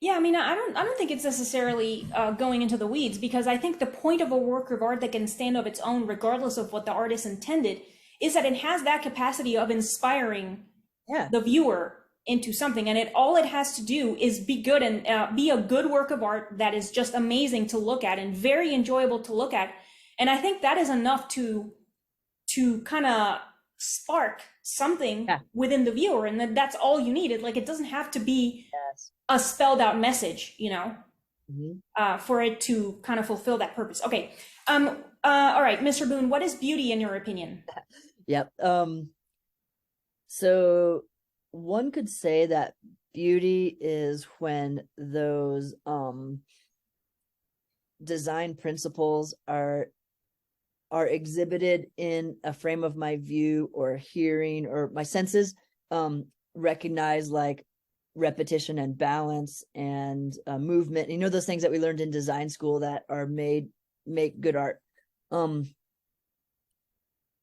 Yeah, Yeah, I mean, I don't think it's necessarily going into the weeds, because I think the point of a work of art that can stand of its own, regardless of what the artist intended, is that it has that capacity of inspiring Yeah. the viewer into something, and it all it has to do is be good and be a good work of art that is just amazing to look at and very enjoyable to look at. And I think that is enough to kind of spark something Yeah. within the viewer, and that's all you need. Like, it doesn't have to be Yes. a spelled out message, Mhm. for it to kind of fulfill that purpose. Okay. All right, Mr. Boone, what is beauty in your opinion? Yep. So one could say that beauty is when those design principles are exhibited in a frame of my view or hearing, or my senses recognize, like repetition and balance and movement. You know, those things that we learned in design school that are make good art.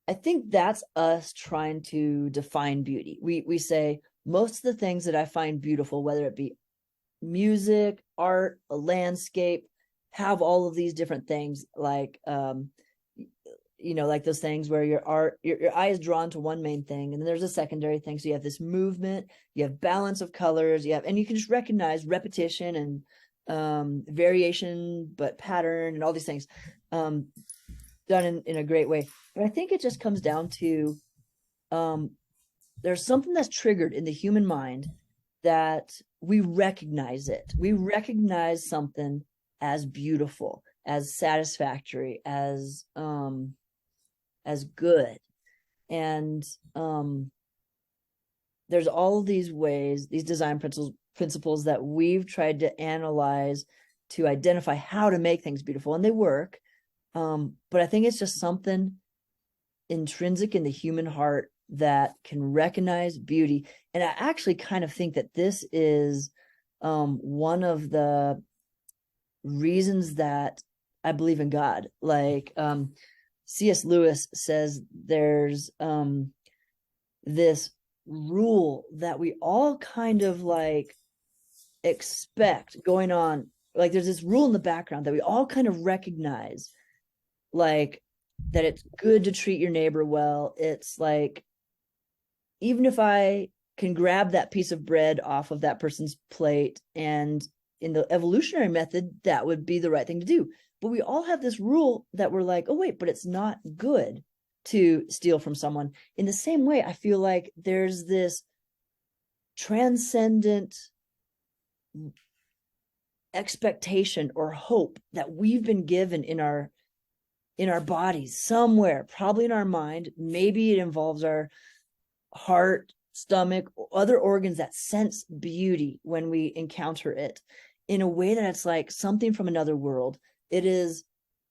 I think that's us trying to define beauty. We say most of the things that I find beautiful, whether it be music, art, a landscape, have all of these different things, like like those things where your eye is drawn to one main thing, and then there's a secondary thing. So you have this movement, you have balance of colors, and you can just recognize repetition and variation, but pattern and all these things done in a great way. But I think it just comes down to there's something that's triggered in the human mind that we recognize it. We recognize something as beautiful, as satisfactory, as good. And there's all of these ways, these design principles that we've tried to analyze to identify how to make things beautiful, and they work. But I think it's just something intrinsic in the human heart that can recognize beauty. And I actually kind of think that this is one of the reasons that I believe in God. Like C.S. Lewis says there's this rule that we all kind of like expect going on. Like there's this rule in the background that we all kind of recognize, like that it's good to treat your neighbor well. It's like, even if I can grab that piece of bread off of that person's plate, and in the evolutionary method, that would be the right thing to do. But we all have this rule that we're like, oh, wait, but it's not good to steal from someone. In the same way, I feel like there's this transcendent expectation or hope that we've been given in our bodies somewhere, probably in our mind. Maybe it involves our heart, stomach, other organs that sense beauty when we encounter it, in a way that it's like something from another world. It is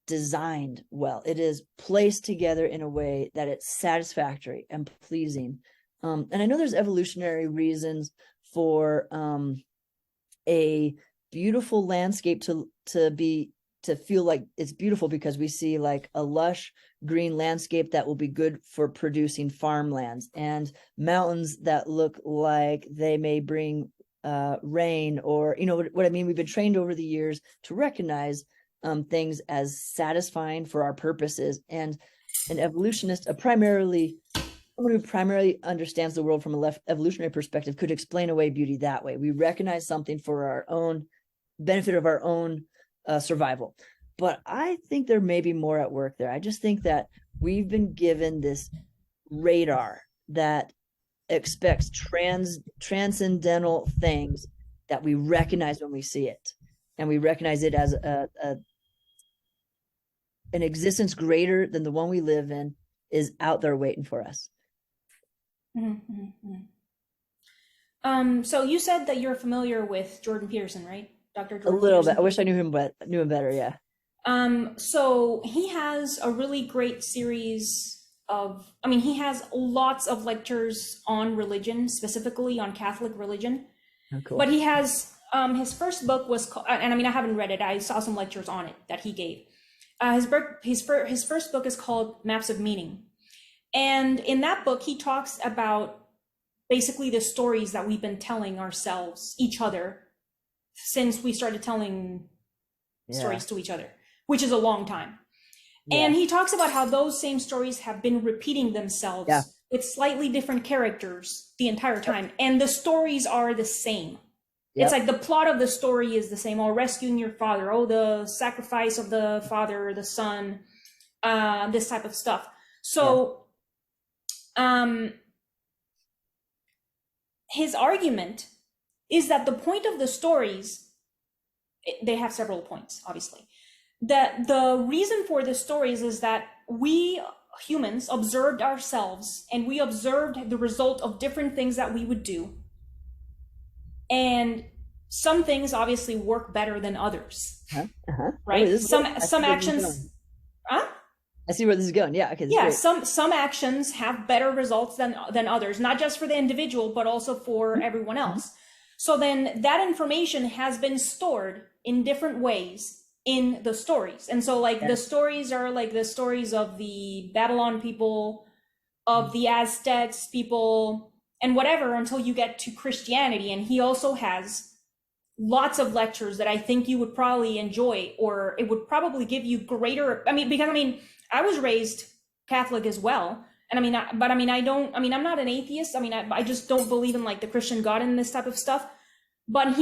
designed well. It is placed together in a way that it's satisfactory and pleasing. And I know there's evolutionary reasons for a beautiful landscape to feel like it's beautiful, because we see like a lush green landscape that will be good for producing farmlands, and mountains that look like they may bring rain, or what I mean. We've been trained over the years to recognize things as satisfying for our purposes. And an evolutionist, someone who primarily understands the world from a evolutionary perspective, could explain away beauty that way. We recognize something for our own benefit of our own survival. But I think there may be more at work there. I just think that we've been given this radar that expects transcendental things that we recognize when we see it, and we recognize it as an existence greater than the one we live in is out there waiting for us. Mm-hmm. So you said that you're familiar with Jordan Peterson, right? Dr. A Jordan little Peterson. bit. I wish I knew him better. Yeah. So he has a really great series he has lots of lectures on religion, specifically on Catholic religion. Oh, cool. But he has, his first book was called, and I haven't read it. I saw some lectures on it that he gave. His first book is called Maps of Meaning. And in that book, he talks about basically the stories that we've been telling ourselves, each other, since we started telling Yeah. stories to each other, which is a long time. Yeah. And he talks about how those same stories have been repeating themselves Yeah. with slightly different characters the entire time. And the stories are the same. Yep. It's like the plot of the story is the same. Oh, rescuing your father. Oh, the sacrifice of the father, the son, this type of stuff. So, his argument is that the point of the stories, they have several points, obviously. That the reason for the stories is that we humans observed ourselves and we observed the result of different things that we would do. And some things obviously work better than others, right? Oh, some actions, I see where this is going. Yeah. Okay. Yeah. Some actions have better results than others, not just for the individual, but also for everyone else. So then that information has been stored in different ways in the stories. And so like the stories are like the stories of the Babylon people, of the Aztecs people, and whatever, until you get to Christianity. And he also has lots of lectures that I think you would probably enjoy, or it would probably give you greater, because I was raised Catholic as well. And I'm not an atheist. I just don't believe in like the Christian God and this type of stuff. But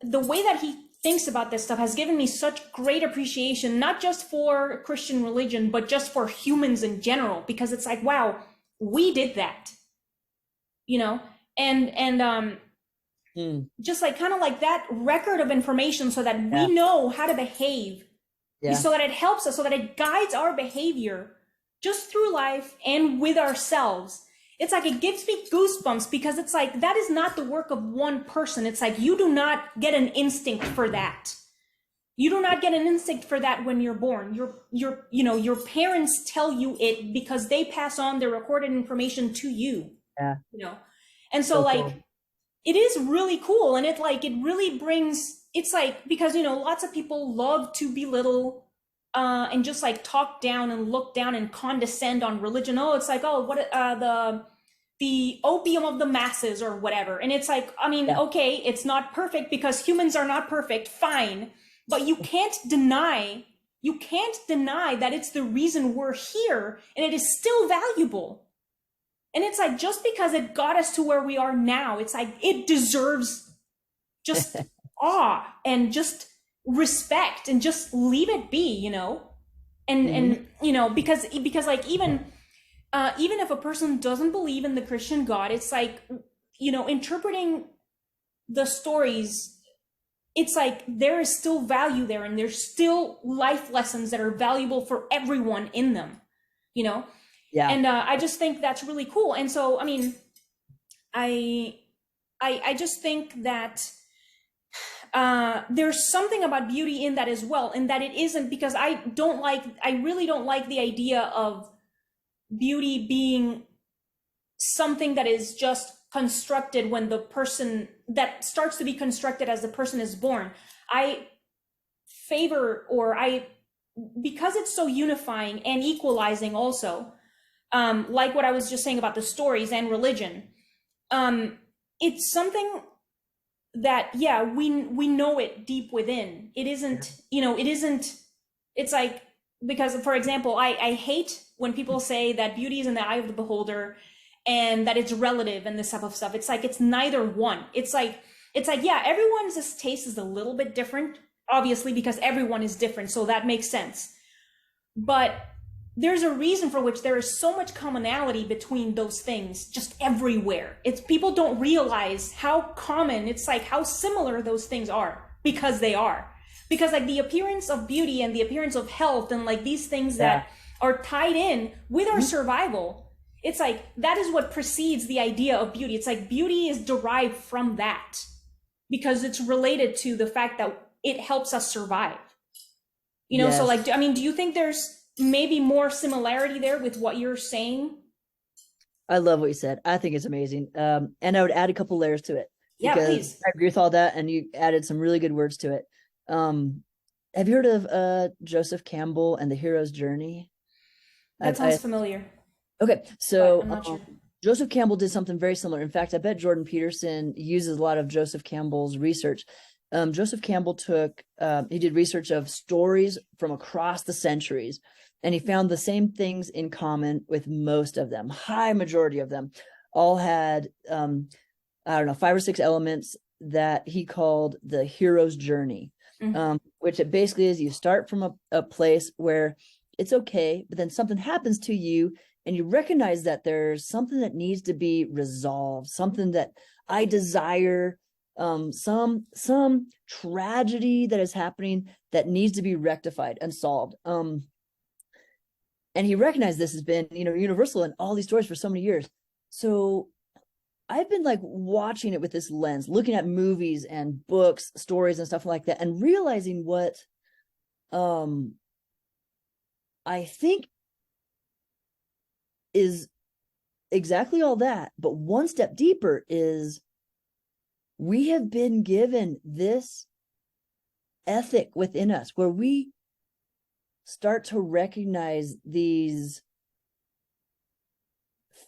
the way that he thinks about this stuff has given me such great appreciation, not just for Christian religion, but just for humans in general, because it's like, wow, we did that, and just like kind of like that record of information so that we know how to behave, so that it helps us, so that it guides our behavior just through life and with ourselves. It's like it gives me goosebumps, because it's like that is not the work of one person. It's like you do not get an instinct for that. You do not get an instinct for that when you're born. Your parents tell you it because they pass on their recorded information to you. And so like cool. It is really cool, and it really brings, it's like, because lots of people love to belittle and just like talk down and look down and condescend on religion. Oh, it's like, oh, what the opium of the masses or whatever. And it's like, okay, it's not perfect because humans are not perfect, fine, but you can't deny that it's the reason we're here, and it is still valuable. And it's like, just because it got us to where we are now, it's like it deserves just awe and just respect, and just leave it be, and because like even if a person doesn't believe in the Christian God, it's like, interpreting the stories, it's like there is still value there, and there's still life lessons that are valuable for everyone in them, And I just think that's really cool. And so, I just think that there's something about beauty in that as well, and that it isn't, because I really don't like the idea of beauty being something that is just constructed when the person, that starts to be constructed as the person is born. I favor, because it's so unifying and equalizing also, like what I was just saying about the stories and religion, it's something that, we know it deep within. It isn't, it's like, because for example, I hate when people say that beauty is in the eye of the beholder and that it's relative and this type of stuff. It's like, it's neither one. It's like, everyone's taste is a little bit different, obviously, because everyone is different. So that makes sense. But there's a reason for which there is so much commonality between those things just everywhere. It's, people don't realize how common, it's like how similar those things are, because they are. Because like the appearance of beauty and the appearance of health and like these things that are tied in with our survival, it's like that is what precedes the idea of beauty. It's like beauty is derived from that, because it's related to the fact that it helps us survive. So like, do you think there's maybe more similarity there with what you're saying? I love what you said. I think it's amazing. And I would add a couple layers to it. Yeah, please. I agree with all that, and you added some really good words to it. Have you heard of Joseph Campbell and the Hero's Journey? That sounds familiar. Okay, so I'm not sure. Joseph Campbell did something very similar. In fact, I bet Jordan Peterson uses a lot of Joseph Campbell's research. Joseph Campbell he did research of stories from across the centuries, and he found the same things in common with most of them. High majority of them all had, I don't know, 5 or 6 elements that he called the hero's journey, which it basically is you start from a place where it's okay, but then something happens to you and you recognize that there's something that needs to be resolved, something that I desire, some tragedy that is happening that needs to be rectified and solved. And he recognized this has been, universal in all these stories for so many years. So I've been like watching it with this lens, looking at movies and books, stories and stuff like that, and realizing what I think is exactly all that, but one step deeper is we have been given this ethic within us where we start to recognize these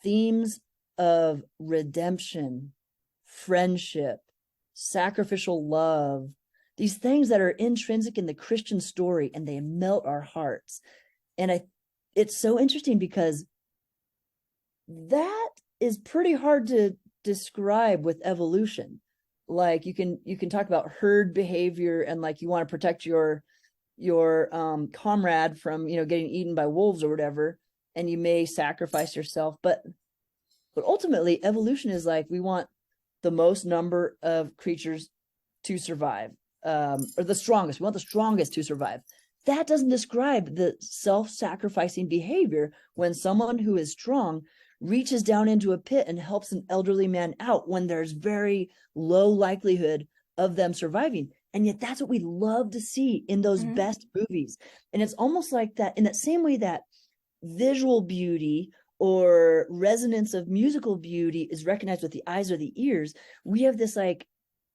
themes of redemption, friendship, sacrificial love, these things that are intrinsic in the Christian story, and they melt our hearts. And it's so interesting because that is pretty hard to describe with evolution. Like you can talk about herd behavior and like you want to protect your comrade from getting eaten by wolves or whatever, and you may sacrifice yourself, but ultimately evolution is like we want the most number of creatures to survive, or the strongest. We want the strongest to survive. That doesn't describe the self-sacrificing behavior when someone who is strong reaches down into a pit and helps an elderly man out when there's very low likelihood of them surviving. And yet that's what we love to see in those best movies. And it's almost like that, in that same way that visual beauty or resonance of musical beauty is recognized with the eyes or the ears, we have this like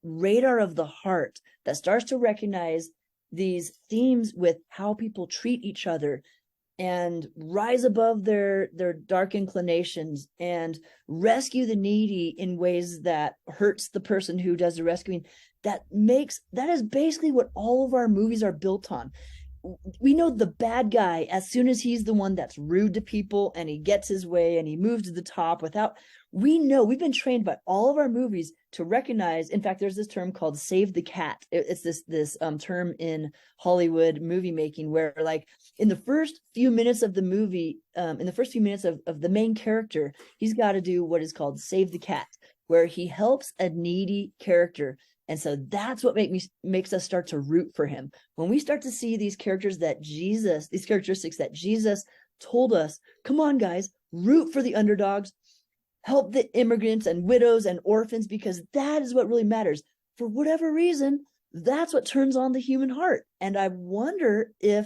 radar of the heart that starts to recognize these themes with how people treat each other and rise above their dark inclinations and rescue the needy in ways that hurts the person who does the rescuing. That is basically what all of our movies are built on. We know the bad guy as soon as he's the one that's rude to people and he gets his way and he moves to the top we know, we've been trained by all of our movies to recognize. In fact, there's this term called save the cat. It's this term in Hollywood movie making where like in the first few minutes of the movie, in the first few minutes of the main character, he's got to do what is called save the cat, where he helps a needy character. And so that's what makes us start to root for him. When we start to see these these characteristics that Jesus told us, come on, guys, root for the underdogs, help the immigrants and widows and orphans, because that is what really matters. For whatever reason, that's what turns on the human heart. And I wonder if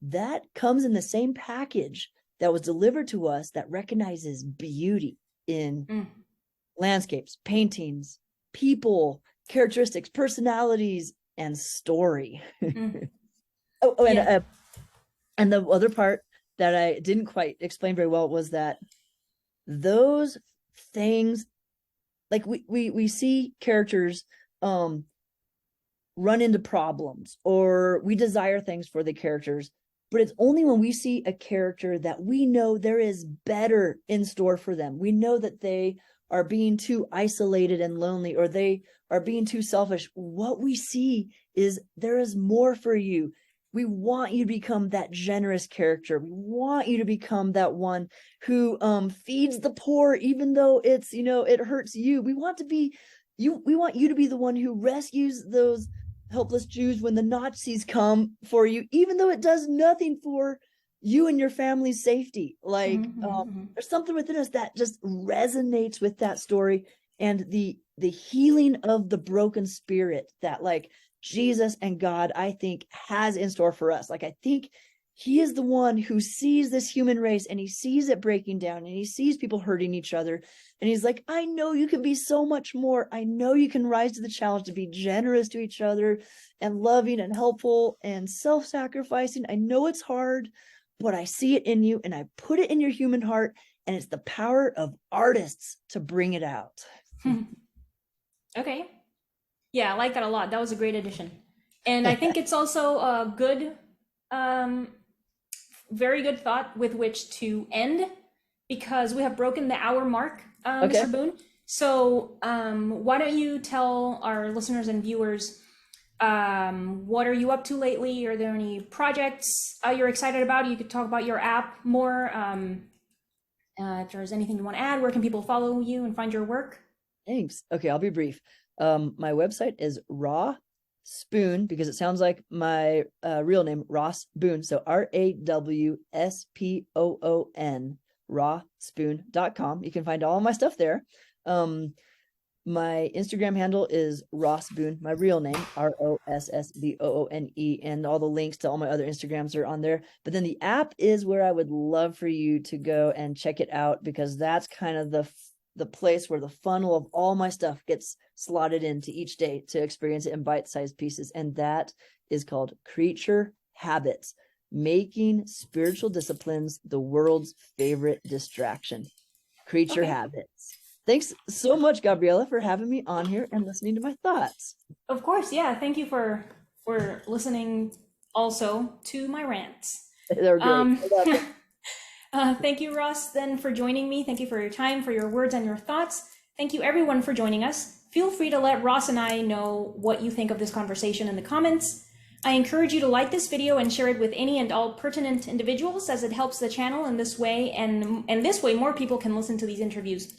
that comes in the same package that was delivered to us that recognizes beauty in landscapes, paintings, people, characteristics, personalities, and story. And the other part that I didn't quite explain very well was that those things, like we see characters run into problems, or we desire things for the characters, but it's only when we see a character that we know there is better in store for them. We know that they are being too isolated and lonely, or they are being too selfish. What we see is there is more for you. We want you to become that generous character. We want you to become that one who feeds the poor, even though it's, it hurts you. We want you to be the one who rescues those helpless Jews when the Nazis come for you, even though it does nothing for you and your family's safety. Like there's something within us that just resonates with that story, and the healing of the broken spirit that like Jesus and God, I think, has in store for us. Like I think he is the one who sees this human race, and he sees it breaking down, and he sees people hurting each other, and he's like, I know you can be so much more. I know you can rise to the challenge to be generous to each other and loving and helpful and self-sacrificing. I know it's hard, but I see it in you, and I put it in your human heart, and it's the power of artists to bring it out. Okay. Yeah, I like that a lot. That was a great addition. And I think it's also a good, very good thought with which to end, because we have broken the hour mark, Okay. Mr. Boone. So why don't you tell our listeners and viewers, what are you up to lately? Are there any projects you're excited about? You could talk about your app more. If there's anything you want to add, where can people follow you and find your work? Thanks. Okay, I'll be brief. My website is Raw Spoon, because it sounds like my real name, Ross Boone. So RAWSPOON, rawspoon.com. You can find all my stuff there. My Instagram handle is Ross Boone, my real name, ROSSBOONE, and all the links to all my other Instagrams are on there. But then the app is where I would love for you to go and check it out, because that's kind of the place where the funnel of all my stuff gets slotted into each day to experience it in bite-sized pieces. And that is called Creature Habits, making spiritual disciplines the world's favorite distraction. Creature Habits. Thanks so much, Gabriela, for having me on here and listening to my thoughts. Of course, yeah. Thank you for listening also to my rants. They're great. Thank you, Ross, then, for joining me. Thank you for your time, for your words and your thoughts. Thank you, everyone, for joining us. Feel free to let Ross and I know what you think of this conversation in the comments. I encourage you to like this video and share it with any and all pertinent individuals, as it helps the channel in this way, and this way more people can listen to these interviews.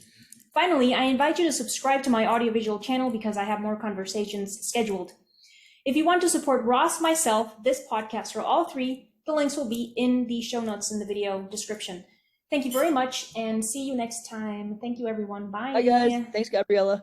Finally, I invite you to subscribe to my audiovisual channel, because I have more conversations scheduled. If you want to support Ross, myself, this podcast, or all three, the links will be in the show notes in the video description. Thank you very much, and see you next time. Thank you, everyone. Bye. Bye, guys. Thanks, Gabriela.